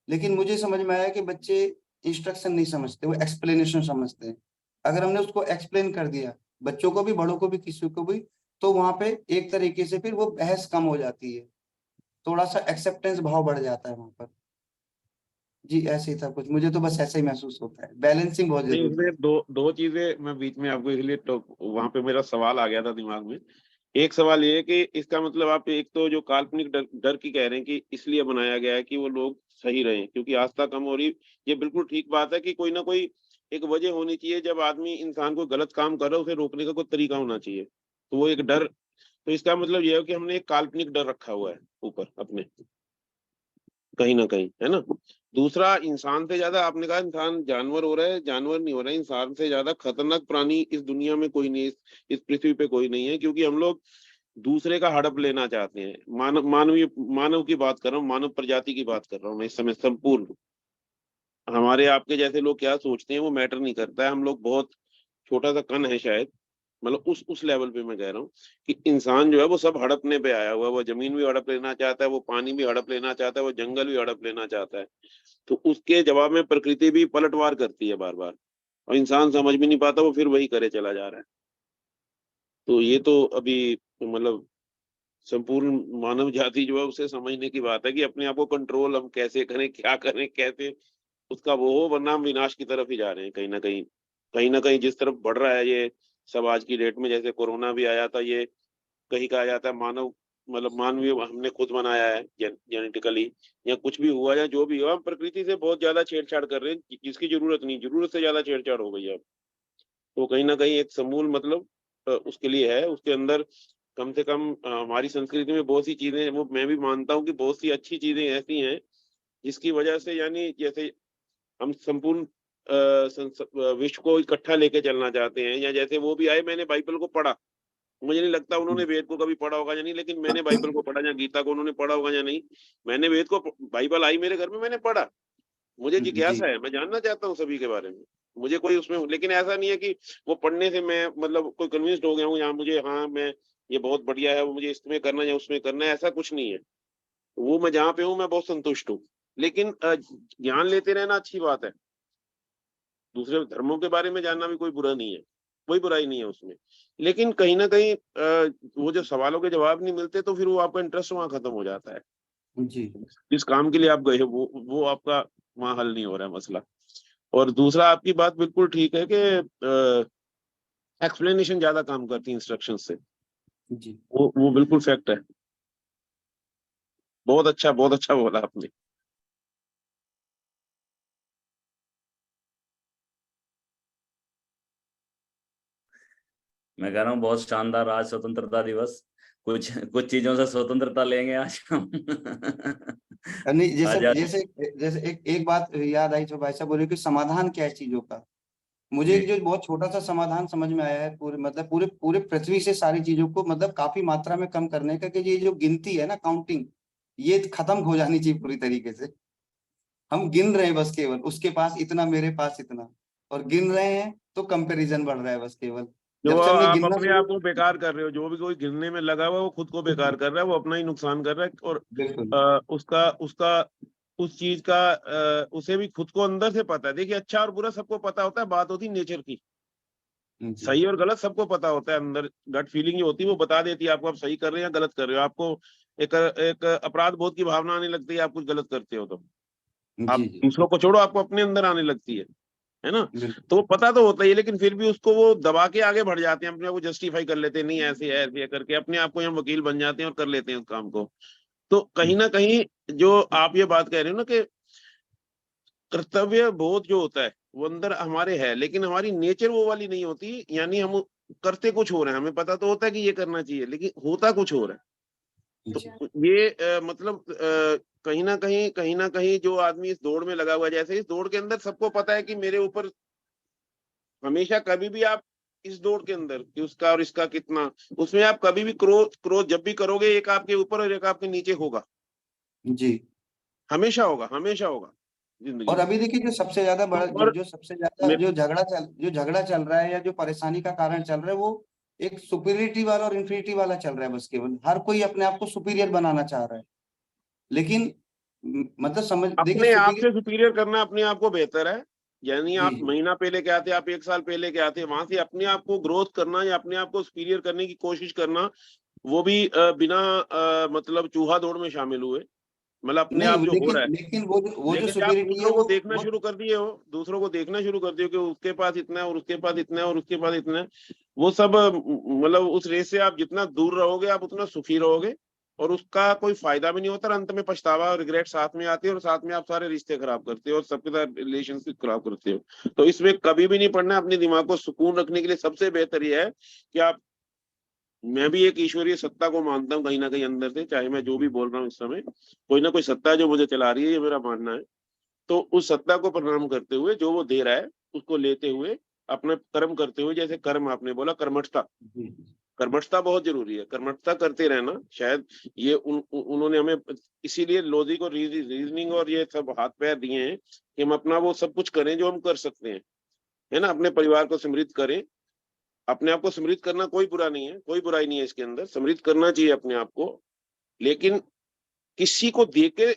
लेकिन मुझे समझ में आया कि बच्चे इंस्ट्रक्शन नहीं समझते, वो एक्सप्लेनेशन समझते हैं। अगर हमने उसको एक्सप्लेन कर दिया, बच्चों को भी, बड़ों को भी, किसी को भी, तो वहां पे एक तरीके से फिर वो बहस कम हो जाती है, थोड़ा सा एक्सेप्टेंस भाव बढ़ जाता है वहां पर। जी ऐसे ही था कुछ, मुझे तो बस ऐसा ही महसूस होता है, बैलेंसिंग बहुत नहीं, जरूरी इसमें है। दो दो चीजें मैं बीच में आपको इसलिए तो वहां पे मेरा सवाल आ गया था दिमाग में। एक सवाल ये है कि इसका मतलब आप एक तो जो काल्पनिक डर की कह रहे हैं कि इसलिए बनाया गया है कि वो लोग सही रहें क्योंकि आस्था कम हो रही। ये बिल्कुल ठीक बात है कि कोई ना कोई एक वजह होनी चाहिए, जब आदमी इंसान को गलत काम कर रहा है उसे रोकने का कोई तरीका होना चाहिए। तो वो एक डर तो इसका मतलब ये है कि हमने एक काल्पनिक डर रखा हुआ है ऊपर अपने, कहीं ना कहीं, है ना। दूसरा, इंसान से ज्यादा, आपने कहा इंसान जानवर हो रहा है, जानवर नहीं हो रहा है, इंसान से ज्यादा खतरनाक प्राणी इस दुनिया में कोई नहीं, इस पृथ्वी पे कोई नहीं है, क्योंकि हम लोग दूसरे का हड़प लेना चाहते हैं। मानव की बात कर रहा हूँ, मानव प्रजाति की बात कर रहा हूँ मैं इस समय, संपूर्ण। हमारे आपके जैसे लोग क्या सोचते हैं वो मैटर नहीं करता है, हम लोग बहुत छोटा सा कण है शायद, मतलब उस लेवल पे मैं कह रहा हूँ कि इंसान जो है वो सब हड़पने पे आया हुआ है। वो जमीन भी हड़प लेना चाहता है, वो पानी भी हड़प लेना चाहता है, वो जंगल भी हड़प लेना चाहता है। तो उसके जवाब में प्रकृति भी पलटवार करती है बार बार, और इंसान समझ भी नहीं पाता, वो फिर वही करे चला जा रहा है। तो ये तो अभी मतलब संपूर्ण मानव जाति जो है उसे समझने की बात है कि अपने आप को कंट्रोल हम कैसे करें, क्या करें, कैसे उसका वो हो, वरना हम विनाश की तरफ ही जा रहे हैं कहीं ना कहीं। कहीं ना कहीं जिस तरफ बढ़ रहा है ये सब आज की डेट में, जैसे कोरोना भी आया था, ये कहीं कहा जाता है मानव, मतलब मानवीय हमने खुद बनाया है जेनेटिकली, या कुछ भी हुआ या जो भी हुआ, हम प्रकृति से बहुत ज्यादा छेड़छाड़ कर रहे हैं, जिसकी जरूरत नहीं, जरूरत से ज्यादा छेड़छाड़ हो गई है अब। तो कहीं ना कहीं एक समूल मतलब उसके लिए है, उसके अंदर कम से कम हमारी संस्कृति में बहुत सी चीजें, वो मैं भी मानता हूँ कि बहुत सी अच्छी चीजें ऐसी हैं जिसकी वजह से, यानी जैसे हम संपूर्ण विश्व को इकट्ठा लेके चलना चाहते हैं, या जैसे वो भी आए, मैंने बाइबल को पढ़ा, मुझे नहीं लगता उन्होंने वेद को कभी पढ़ा होगा या नहीं, लेकिन मैंने बाइबल को पढ़ा, या गीता को उन्होंने पढ़ा होगा या नहीं, मैंने वेद को, बाइबल आई मेरे घर में, मैंने पढ़ा, मुझे जी जिज्ञासा है, मैं जानना चाहता हूँ सभी के बारे में, मुझे कोई उसमें, लेकिन ऐसा नहीं है कि वो पढ़ने से मैं मतलब कोई कन्विंस्ड हो गया हूँ, यहाँ मुझे, हाँ मैं ये बहुत बढ़िया है, वो मुझे इसमें करना है या उसमें करना है, ऐसा कुछ नहीं है। वो मैं जहाँ पे हूँ मैं बहुत संतुष्ट हूँ। लेकिन ज्ञान लेते रहना अच्छी बात है, दूसरे धर्मों के बारे में जानना भी कोई बुरा नहीं है, कोई बुराई नहीं है उसमें। लेकिन कहीं ना कहीं वो जो सवालों के जवाब नहीं मिलते, तो फिर वो आपका इंटरेस्ट वहां खत्म हो जाता है। जी जिस काम के लिए आप गए हो वो आपका वहां हल नहीं हो रहा है मसला। और दूसरा, आपकी बात बिल्कुल ठीक है कि एक्सप्लेनेशन ज्यादा काम करती है इंस्ट्रक्शन से, जी वो बिल्कुल फैक्ट है। बहुत अच्छा बोला आपने। मैं कह रहा हूँ बहुत शानदार आज स्वतंत्रता दिवस, कुछ कुछ चीजों से स्वतंत्रता लेंगे आज हम। नहीं, जैसे आजादी। जैसे जैसे एक बात याद आई जो भाई साहब बोले कि समाधान क्या है चीजों का। मुझे जी एक जो बहुत छोटा सा समाधान समझ में आया है, पूरे मतलब पूरे पूरे पृथ्वी से सारी चीजों को मतलब काफी मात्रा में कम करने का, कि ये जो गिनती है ना, काउंटिंग, ये खत्म हो जानी चाहिए पूरी तरीके से। हम गिन रहे हैं बस केवल, उसके पास इतना, मेरे पास इतना, और गिन रहे हैं तो कंपैरिजन बढ़ रहा है बस केवल। जो जब से हमने आप गिनना अपने शुरू। आप को बेकार कर रहे हो, जो भी कोई गिरने में लगा हुआ है वो खुद को बेकार कर रहा है, वो अपना ही नुकसान कर रहा है। और बिल्कुल। उसका उसका उस चीज का उसे भी खुद को अंदर से पता है। देखिए, अच्छा और बुरा सबको पता होता है, बात होती है नेचर की। जी सही और गलत सबको पता होता है, अंदर गट फीलिंग जो होती है वो बता देती है आपको, आप सही कर रहे हैं या गलत कर रहे हो। आपको एक एक अपराध बोध की भावना आने लगती है आप कुछ गलत करते हो तो, आप जी जी दूसरों को छोड़ो, आपको अपने अंदर आने लगती है ना। बिल्कुल। तो वो पता तो होता ही है, लेकिन फिर भी उसको वो दबा के आगे बढ़ जाते हैं, अपने आप को जस्टिफाई कर लेते हैं, नहीं ऐसे है करके अपने आप को हम वकील बन जाते हैं और कर लेते हैं उस काम को। तो कहीं ना कहीं जो आप ये बात कह रहे हो ना कि कर्तव्य बोध जो होता है वो अंदर हमारे है, लेकिन हमारी नेचर वो वाली नहीं होती, यानी हम करते कुछ हो रहे हैं, हमें पता तो होता है कि ये करना चाहिए, लेकिन होता कुछ हो रहा है। जी तो ये मतलब कहीं ना कहीं जो आदमी इस दौड़ में लगा हुआ है, जैसे इस दौड़ के अंदर सबको पता है कि मेरे ऊपर हमेशा कभी भी आप इस दौड़ के अंदर कि उसका और इसका कितना, उसमें आप कभी भी क्रोध क्रोध जब भी करोगे, एक आपके ऊपर और एक आपके नीचे होगा, जी। हमेशा होगा जिंदगी और में। अभी देखिए, जो सबसे ज्यादा बड़ा और जो सबसे ज्यादा मैं जो झगड़ा चल रहा है, या जो परेशानी का कारण चल रहा है, वो एक सुपीरियरिटी वाला और इंफीरियरिटी वाला चल रहा है। बस केवल हर कोई अपने आप को सुपीरियर बनाना चाह रहा है। लेकिन मतलब समझ देखिए, अपने आप सुपीरियर। से सुपीरियर करना अपने आप को बेहतर है। यानी जी आप जी महीना पहले क्या थे, आप एक साल पहले क्या थे, वहां से अपने आप को ग्रोथ करना या अपने आप को सुपीरियर करने की कोशिश करना, वो भी बिना मतलब चूहा दौड़ में शामिल हुए, मतलब अपने नहीं, आप जो हो लेकिन रहा है। लेकिन वो जो लेकिन आप सुपीरियरिटी है दूसरों को वो देखना शुरू कर दिए हो, दूसरों को देखना शुरू कर दिए हो कि उसके पास इतना है और उसके पास इतना है और उसके पास इतना है, वो सब मतलब उस रेस से आप जितना दूर रहोगे आप उतना सुखी रहोगे, और उसका कोई फायदा भी नहीं होता, और अंत में पछतावा और रिग्रेट साथ में आती है, और साथ में आप सारे रिश्ते खराब करते हो और सबके साथ रिलेशनशिप खराब करते हो। तो इसमें कभी भी नहीं पड़ना। अपने दिमाग को सुकून रखने के लिए सबसे बेहतर यह है कि आप मैं भी एक ईश्वरीय सत्ता को मानता हूँ कहीं ना कहीं अंदर से, चाहे मैं जो भी बोल रहा हूँ इस समय, कोई ना कोई सत्ता है जो मुझे चला रही है, ये मेरा मानना है। तो उस सत्ता को प्रणाम करते हुए, जो वो दे रहा है उसको लेते हुए, अपना कर्म करते हुए, जैसे कर्म आपने बोला कर्मठता, कर्मठता बहुत जरूरी है, कर्मठता करते रहना। शायद ये उन्होंने हमें इसीलिए लॉजिक और रीजनिंग और ये सब हाथ पैर दिए हैं कि हम अपना वो सब कुछ करें जो हम कर सकते हैं, है ना। अपने परिवार को समृद्ध करें, अपने आप को समृद्ध करना कोई बुरा नहीं है, कोई बुराई नहीं है इसके अंदर, समृद्ध करना चाहिए अपने आप को। लेकिन किसी को देके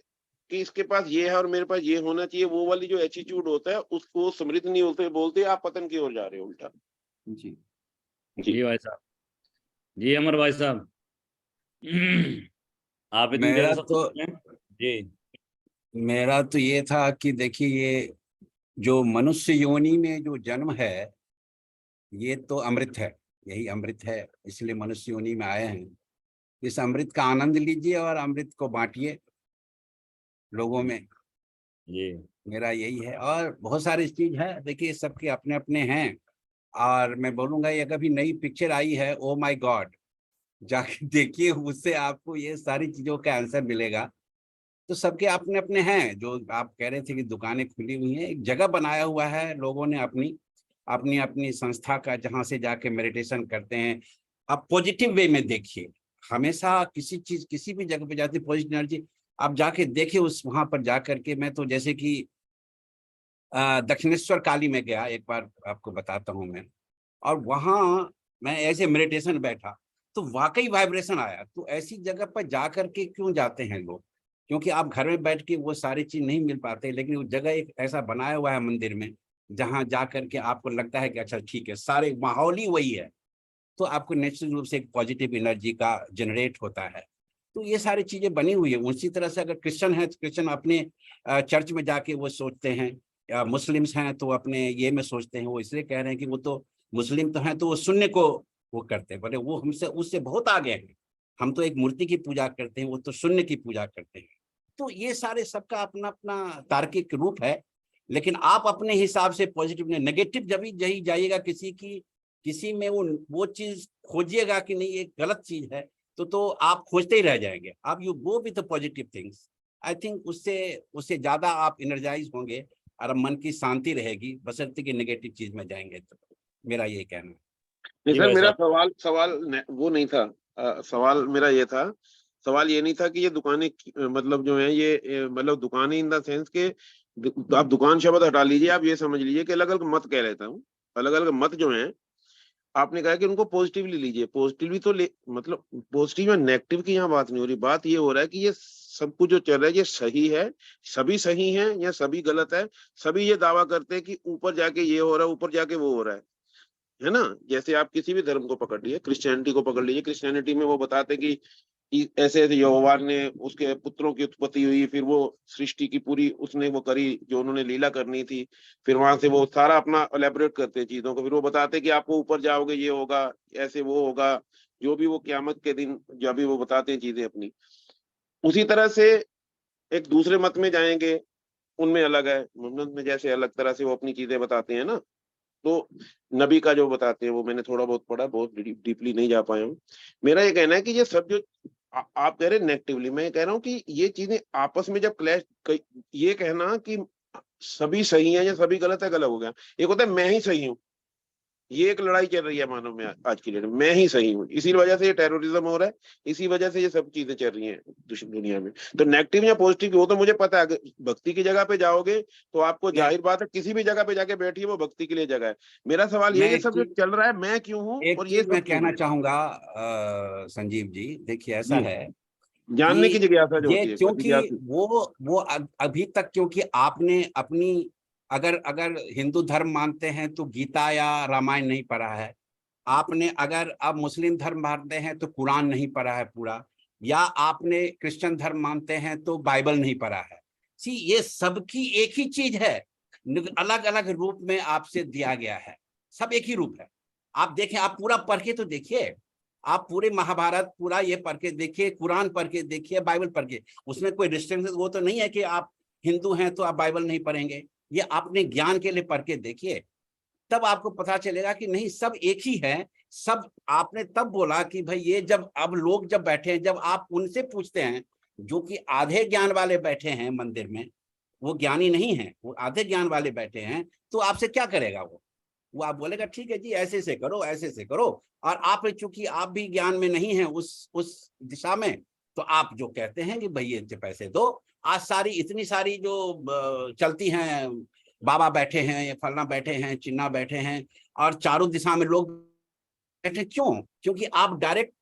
कि इसके पास ये है और मेरे पास ये होना चाहिए, वो वाली जो एटीट्यूड होता है उसको समृद्ध नहीं होते, बोलते आप पतन की ओर जा रहे हो उल्टा। जी जी भाई साहब, जी अमर भाई साहब, आप इतनी देर मेरा से तो जी मेरा तो ये था कि देखिए, ये जो मनुष्य योनि में जो जन्म है, ये तो अमृत है, यही अमृत है, इसलिए मनुष्य योनि में आए हैं। इस अमृत का आनंद लीजिए और अमृत को बांटिए लोगों में, जी मेरा यही है। और बहुत सारी चीज है, देखिए सबके अपने अपने हैं। और मैं बोलूंगा, ये कभी नई पिक्चर आई है, ओ माय गॉड, जाके देखिए, उससे आपको ये सारी चीजों का आंसर मिलेगा। तो सबके अपने अपने हैं। जो आप कह रहे थे कि दुकानें खुली हुई हैं, एक जगह बनाया हुआ है लोगों ने अपनी अपनी अपनी संस्था का, जहां से जाके मेडिटेशन करते हैं। आप पॉजिटिव वे में देखिए, हमेशा किसी चीज किसी भी जगह पे जाती पॉजिटिव एनर्जी, आप जाके देखिए उस वहां पर जाकर के। मैं तो जैसे कि दक्षिणेश्वर काली में गया एक बार, आपको बताता हूँ मैं। और वहां मैं ऐसे मेडिटेशन बैठा तो वाकई वाइब्रेशन आया। तो ऐसी जगह पर जाकर के क्यों जाते हैं लोग? क्योंकि आप घर में बैठ के वो सारी चीज नहीं मिल पाते, लेकिन वो जगह एक ऐसा बनाया हुआ है मंदिर में, जहां जाकर के आपको लगता है कि अच्छा ठीक है, सारे माहौल ही वही है। तो आपको नेचुरल रूप से एक पॉजिटिव एनर्जी का जनरेट होता है। तो ये सारी चीजें बनी हुई है। उसी तरह से अगर क्रिश्चियन है तो क्रिश्चियन अपने चर्च में जाके वो सोचते हैं, या मुस्लिम्स हैं तो अपने ये में सोचते हैं। वो इसलिए कह रहे हैं कि वो तो मुस्लिम तो हैं तो वो शून्य को वो करते हैं, बड़े वो हमसे उससे बहुत आगे हैं। हम तो एक मूर्ति की पूजा करते हैं, वो तो शून्य की पूजा करते हैं। तो ये सारे सबका अपना अपना तार्किक रूप है। लेकिन आप अपने हिसाब से पॉजिटिव ने नेगेटिव जब भी यही जाइएगा, किसी में वो चीज खोजिएगा कि नहीं ये गलत चीज है, तो आप खोजते ही रह जाएंगे। आप you go with positive things, I think उससे ज्यादा आप एनर्जाइज होंगे और मन की शांति रहेगी, बशर्ते कि नेगेटिव चीज में जाएंगे। तो मेरा यही कहना है। नहीं जी सर, भाई मेरा साहब, सवाल वो नहीं था। सवाल मेरा ये था, सवाल ये नहीं था कि ये दुकानें मतलब जो है ये मतलब दुकानें इन द सेंस के आप दुकान शब्द हटा लीजिए, आप ये समझ लीजिए कि अलग अलग मत कह लेता हूँ, अलग अलग मत जो है। आपने कहा कि उनको पॉजिटिवली लीजिए, पॉजिटिवली तो ले, मतलब पॉजिटिव या नेगेटिव की यहाँ बात नहीं हो रही। बात ये हो रहा है कि ये सब कुछ जो चल रहा है ये सही है, सभी सही है या सभी गलत है। सभी ये दावा करते हैं कि ऊपर जाके ये हो रहा है, ऊपर जाके वो हो रहा है ना। जैसे आप किसी भी धर्म को पकड़ लीजिए, क्रिश्चियनिटी को पकड़ लीजिए, क्रिश्चियनिटी में वो बताते हैं कि ऐसे ऐसे यहोवा ने उसके पुत्रों की उत्पत्ति हुई, फिर वो सृष्टि की पूरी उसने वो करी जो उन्होंने लीला करनी थी। फिर वहां से वो सारा अपना एलेबोरेट करते हैं चीजों को, फिर वो बताते हैं कि आपको ऊपर जाओगे ये होगा, ऐसे वो होगा, जो भी वो क्यामत के दिन जब भी वो बताते हैं चीजें अपनी। उसी तरह से एक दूसरे मत में जाएंगे, उनमें अलग है। मोहम्मद में जैसे अलग तरह से वो अपनी चीजें बताते हैं ना, तो नबी का जो बताते हैं वो मैंने थोड़ा बहुत पढ़ा, बहुत डीपली नहीं जा पाया हूँ। मेरा ये कहना है कि ये सब जो आप कह रहे हैं नेगेटिवली, मैं कह रहा हूँ कि ये चीजें आपस में जब क्लैश, ये कहना कि सभी सही है या सभी गलत है, गलत हो गया। एक होता है मैं ही सही हूँ, ये एक लड़ाई चल रही है मानव में आज की डेट में, मैं ही सही हूँ, इसी वजह से ये टेररिज्म हो रहा है, इसी वजह से ये सब चीजें चल रही हैं दुनिया में। तो नेगेटिव या पॉजिटिव वो तो मुझे पता है, भक्ति की जगह पे जाओगे तो आपको जाहिर बात है किसी भी जगह पे जाके बैठिए, वो भक्ति के लिए जगह है। मेरा सवाल मैं ये एक सब जो चीज चल रहा है मैं क्यों हूँ एक और ये चीज मैं सब क्यों कहना है। चाहूंगा संजीव जी, देखिए ऐसा जी, है जानने की कि जिज्ञासा जो ये होती है क्योंकि जिज्ञासा। वो अभी तक, क्योंकि आपने अपनी, अगर अगर हिंदू धर्म मानते हैं तो गीता या रामायण नहीं पढ़ा है। आपने अगर अब मुस्लिम धर्म मानते हैं तो कुरान नहीं पढ़ा है पूरा, या आपने क्रिश्चियन धर्म मानते हैं तो बाइबल नहीं पढ़ा है। सी, ये सबकी एक ही चीज है, अलग अलग रूप में आपसे दिया गया है। सब एक ही रूप है। आप देखें, आप पूरा पढ़ के तो देखिए, आप पूरे महाभारत पूरा ये पढ़ के देखिए, कुरान पढ़ के देखिए, बाइबल पढ़ के, उसमें कोई रिस्ट्रिक्शन वो तो नहीं है कि आप हिंदू हैं तो आप बाइबल नहीं पढ़ेंगे। ये अपने ज्ञान के लिए पढ़ के देखिए, तब आपको पता चलेगा कि नहीं, सब एक ही है। सब आपने तब बोला कि भाई ये जब अब लोग जब बैठे हैं, जब आप उनसे पूछते हैं जो कि आधे ज्ञान वाले बैठे हैं मंदिर में, वो ज्ञानी नहीं है, वो आधे ज्ञान वाले बैठे हैं, तो आपसे क्या करेगा वो आप बोलेगा ठीक है जी ऐसे से करो, ऐसे से करो, और आप चूंकि आप भी ज्ञान में नहीं है उस दिशा में, तो आप जो कहते हैं कि भाई ये पैसे दो। आज सारी इतनी सारी जो चलती हैं, बाबा बैठे हैं, ये फलना बैठे हैं, चिन्ना बैठे हैं, और चारों दिशा में लोग बैठे, क्यों? क्योंकि आप डायरेक्ट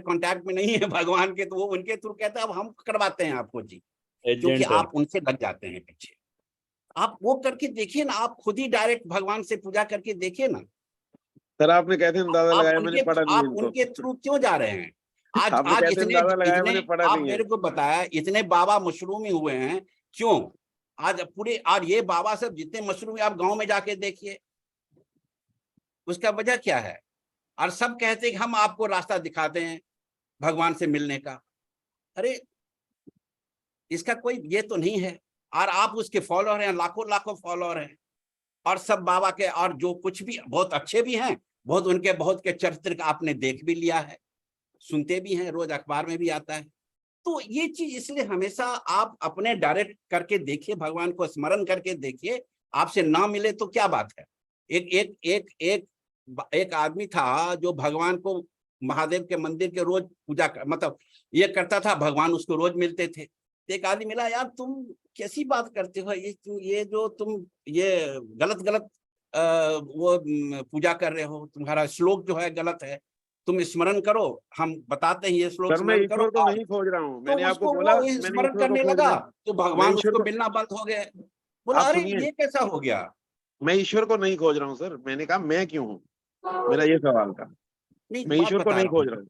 कांटेक्ट में नहीं है भगवान के, तो वो उनके थ्रू कहते हैं अब हम करवाते हैं आपको जी, क्योंकि आप उनसे लग जाते हैं पीछे। आप वो करके देखिए ना, आप खुद ही डायरेक्ट भगवान से पूजा करके देखिए ना। सर आपने कहते अंदाजा लगाया, मैंने पढ़ा नहीं आप इनको। उनके थ्रू क्यों जा रहे हैं? आज आपने आज कैसे अंदाजा लगाया, मैंने पढ़ा आप नहीं है। मेरे को बताया इतने बाबा मशरूमी हुए हैं, क्यों? आज पूरे, और ये बाबा सब जितने मशरूमी आप गांव में जाके देखिए, उसका वजह क्या है? और सब कहते हैं कि हम आपको रास्ता दिखाते हैं भगवान से मिलने का। अरे इसका कोई ये तो नहीं है। और आप उसके फॉलोअर हैं, लाखों लाखों फॉलोअर हैं, और सब बाबा के, और जो कुछ भी बहुत अच्छे भी हैं, बहुत के चरित्र का आपने देख भी लिया है, सुनते भी हैं, रोज अखबार में भी आता है। तो ये चीज इसलिए हमेशा आप अपने डायरेक्ट करके देखिए, भगवान को स्मरण करके देखिए। आपसे ना मिले तो क्या बात है। एक आदमी था जो भगवान को महादेव के मंदिर के रोज पूजा मतलब ये करता था, भगवान उसको रोज मिलते थे। एक आदमी मिला, यार तुम कैसी बात करते हो, ये जो तुम ये गलत वो पूजा कर रहे हो, तुम्हारा श्लोक जो है गलत है, तुम स्मरण करो, हम बताते हैं ये श्लोक सर मैं स्मरण करो। ईश्वर को नहीं खोज रहा हूँ, मैंने तो आपको उसको बोला वो मैंने स्मरण ईश्वर को करने खोज लगा, रहा हूँ। तो मैं भगवान ईश्वर उसको को, मिलना बंद हो गए। बोला आप अरे सुनिए, ये कैसा हो गया? मैं ईश्वर को नहीं खोज रहा हूँ सर, मैंने कहा मैं क्यों हूँ, मेरा ये सवाल था। नहीं, मैं बात ईश्वर को बता नहीं रहा हूँ। खोज रहा हूँ।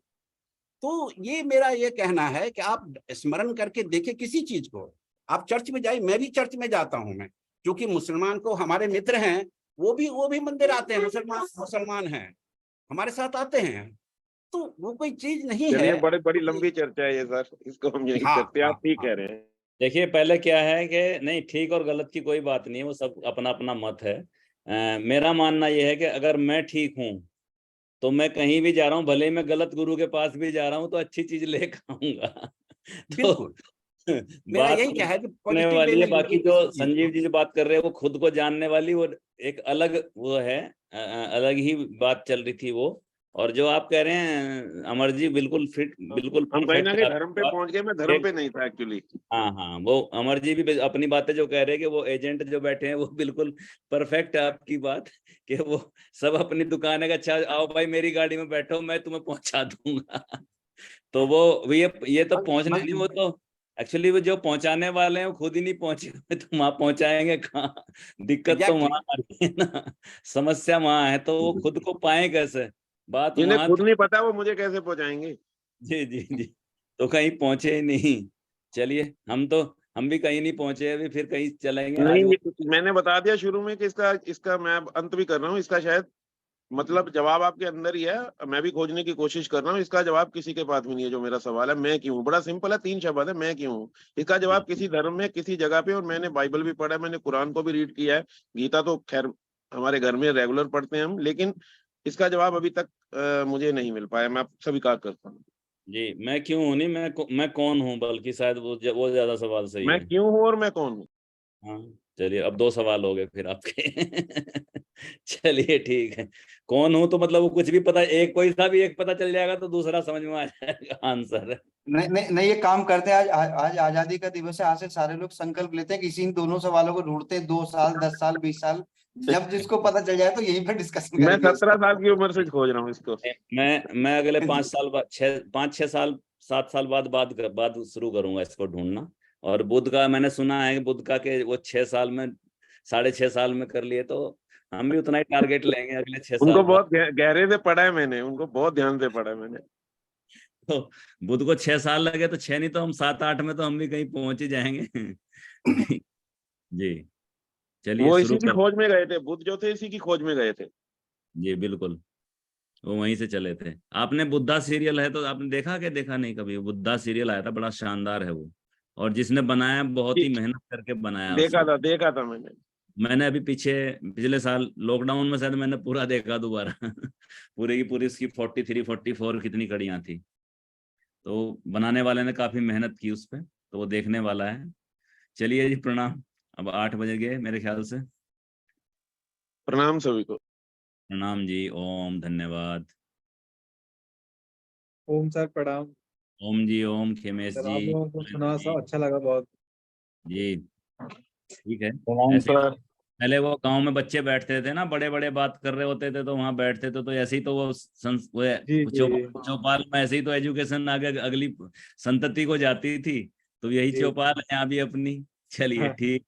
तो ये मेरा ये कहना है कि आप स्मरण करके देखिए किसी चीज को। आप चर्च में जाइए, मैं भी चर्च में जाता हूँ, मैं क्योंकि मुसलमान को हमारे मित्र हैं, वो भी मंदिर आते हैं, मुसलमान हैं, हमारे साथ आते हैं। तो वो कोई चीज नहीं है। चलिए बड़ी लंबी चर्चा है ये सर, इसको हम यही हाँ करते हैं, हाँ आप ठीक हाँ। कह रहे हैं। देखिए पहले क्या है कि नहीं, ठीक और गलत की कोई बात नहीं है, वो सब अपना अपना मत है। मेरा मानना यह है कि अगर मैं ठीक हूँ तो मैं कहीं भी जा रहा हूँ, भले ही मैं गलत गुरु के पास भी जा रहा हूँ, तो अच्छी चीज लेकर आऊंगा। तो बिल्कुल, मेरा बात यही क्या है कि करने पॉजिटिव वे वाली है। में बाकी लीजिए जो किसी चीज संजीव को। जी जो बात कर रहे हैं वो खुद को जानने वाली, वो एक अलग वो है, अलग ही बात चल रही थी वो। और जो आप कह रहे हैं अमर जी, बिल्कुल फिट, बिल्कुल हम कहीं ना परफेक्ट कहीं है धर्म पे आपकी पहुंच गए, मैं धर्म बात। पे नहीं था एक्चुअली। हाँ हाँ, वो अमर जी भी अपनी बातें जो कह रहे हैं कि वो एजेंट जो बैठे हैं वो बिल्कुल परफेक्ट है आपकी बात, कि वो सब अपनी दुकान है कि अच्छा आओ भाई मेरी गाड़ी में बैठो, मैं तुम्हें पहुंचा दूंगा। तो वो ये तो पहुंचने नहीं, वो तो एक्चुअली वो जो पहुंचाने वाले हैं वो खुद ही नहीं पहुंचे हुए, तो वहां पहुंचाएंगे कहाँ? दिक्कत तो वहां आ रही है ना, समस्या वहां है, तो वो खुद को पाए कैसे, बात जिन्हें वहां खुद थी। नहीं पता वो मुझे कैसे पहुंचाएंगे। जी जी जी, तो कहीं पहुंचे ही नहीं। चलिए हम भी कहीं नहीं पहुंचे, अभी फिर कहीं चलेंगे आज वो। नहीं, मैंने बता दिया शुरू में कि इसका मैं अब अंत भी कर रहा हूँ, इसका शायद मतलब जवाब आपके अंदर ही है, मैं भी खोजने की कोशिश कर रहा हूँ। इसका जवाब किसी के पास भी नहीं है। जो मेरा सवाल है मैं क्यों हूँ, बड़ा सिंपल है, 3 शब्द है, मैं क्यों हूँ। इसका जवाब किसी धर्म में किसी जगह पे, और मैंने बाइबल भी पढ़ा है, मैंने कुरान को भी रीड किया है, गीता तो खैर हमारे घर में रेगुलर पढ़ते हैं हम, लेकिन इसका जवाब अभी तक मुझे नहीं मिल पाया। मैं आपसे स्वीकार करता हूँ। जी, मैं क्यों हूँ नहीं, मैं कौन हूँ, बल्कि शायद वो ज्यादा सवाल सही मैं है। क्यों हूँ और मैं कौन हूँ। हाँ, चलिए अब 2 सवाल हो गए फिर आपके। चलिए ठीक है, कौन हूं तो मतलब वो कुछ भी पता, एक कोई सा भी एक पता चल जाएगा तो दूसरा समझ में आ जाएगा आंसर। नहीं नहीं नहीं, ये काम करते हैं। आज आजादी का दिवस है। आज से सारे लोग संकल्प लेते हैं कि इसी इन दोनों सवालों को ढूंढते हैं, 2 साल 10 साल 20 साल, जब जिसको पता चल जाए तो यहीं पर डिस्कशन मैं करेंगे 17 उसको। साल की उम्र से खोज रहा हूँ इसको। मैं अगले 5 जी। साल बाद 5-6 साल 7 साल बाद शुरू करूंगा इसको ढूंढना। और बुद्ध का मैंने सुना है कि बुद्ध का के वो 6 साल में 6.5 साल में कर लिए, तो हम भी उतना ही टारगेट लेंगे अगले 6 उनको साल बाद। बहुत गहरे से पढ़ा है मैंने, उनको बहुत ध्यान से पढ़ा है मैंने। तो बुद्ध को 6 साल लगे तो 6 नहीं तो हम 7-8 में तो हम भी कहीं पहुंच ही जाएंगे। जी, चलिए वो शुरू इसी की कर। खोज में गए थे, बुद्ध जो थे इसी की खोज में गए थे। जी बिल्कुल, वो वहीं से चले थे। आपने बुद्धा सीरियल है तो आपने देखा कि देखा नहीं कभी? बुद्धा सीरियल आया था, बड़ा शानदार है वो, और जिसने बनाया बहुत ही मेहनत करके बनाया उसको। देखा था मैंने। मैंने अभी पिछले साल लॉकडाउन में शायद मैंने पूरा देखा दोबारा। पूरी की पूरी इसकी 43 44 कितनी कड़ियां थी। तो बनाने वाले ने काफी मेहनत की उस पर, तो वो देखने वाला है। चलिए जी, प्रणाम। अब 8 बज गए मेरे ख्याल से। प्रणाम सभी को। प्रणाम जी। ओम, धन्यवाद। ओम सर प्रणाम। ओम जी, ओम। खेमेश सर जी, आप लोगों को सुना जी, सब अच्छा लगा बहुत। जी ठीक है। प्रणाम ऐसे सर। पहले वो गांव में बच्चे बैठते थे ना, बड़े बड़े बात कर रहे होते थे तो वहां बैठते थे, तो ऐसे ही तो जी वो जी चौपाल में ऐसे ही तो एजुकेशन आगे अगली संतति को जाती थी। तो यही जी। चौपाल है यहाँ भी अपनी। चलिए हाँ, ठीक।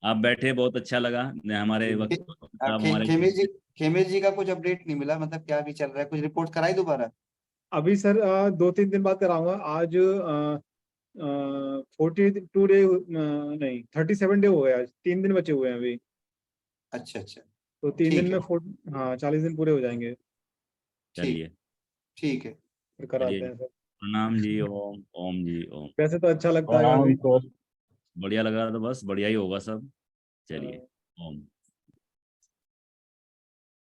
आप बैठे, बहुत अच्छा लगा। हमारे जी। वक्त साहब हमारे खेमेश जी का कुछ अपडेट नहीं मिला, मतलब क्या भी चल रहा है, कुछ रिपोर्ट कराई दोबारा? अभी सर 2-3 दिन बाद कराऊंगा। आज 42 डे नहीं 37 डे हो गए, आज 3 दिन बचे हुए हैं अभी। अच्छा अच्छा, तो 3 दिन ठीक में है, 40 दिन पूरे हो जाएंगे, ठीक चलिए। ठीक है। फिर कराते चलिए, हैं सर। प्रणाम जी। ओम, ओम जी, ओम। वैसे तो अच्छा लगता है प्रणाम काफी। सर। बढ़िया लगा तो बस बढ़िया ही होगा सब। चलिए। हाँ। ओम।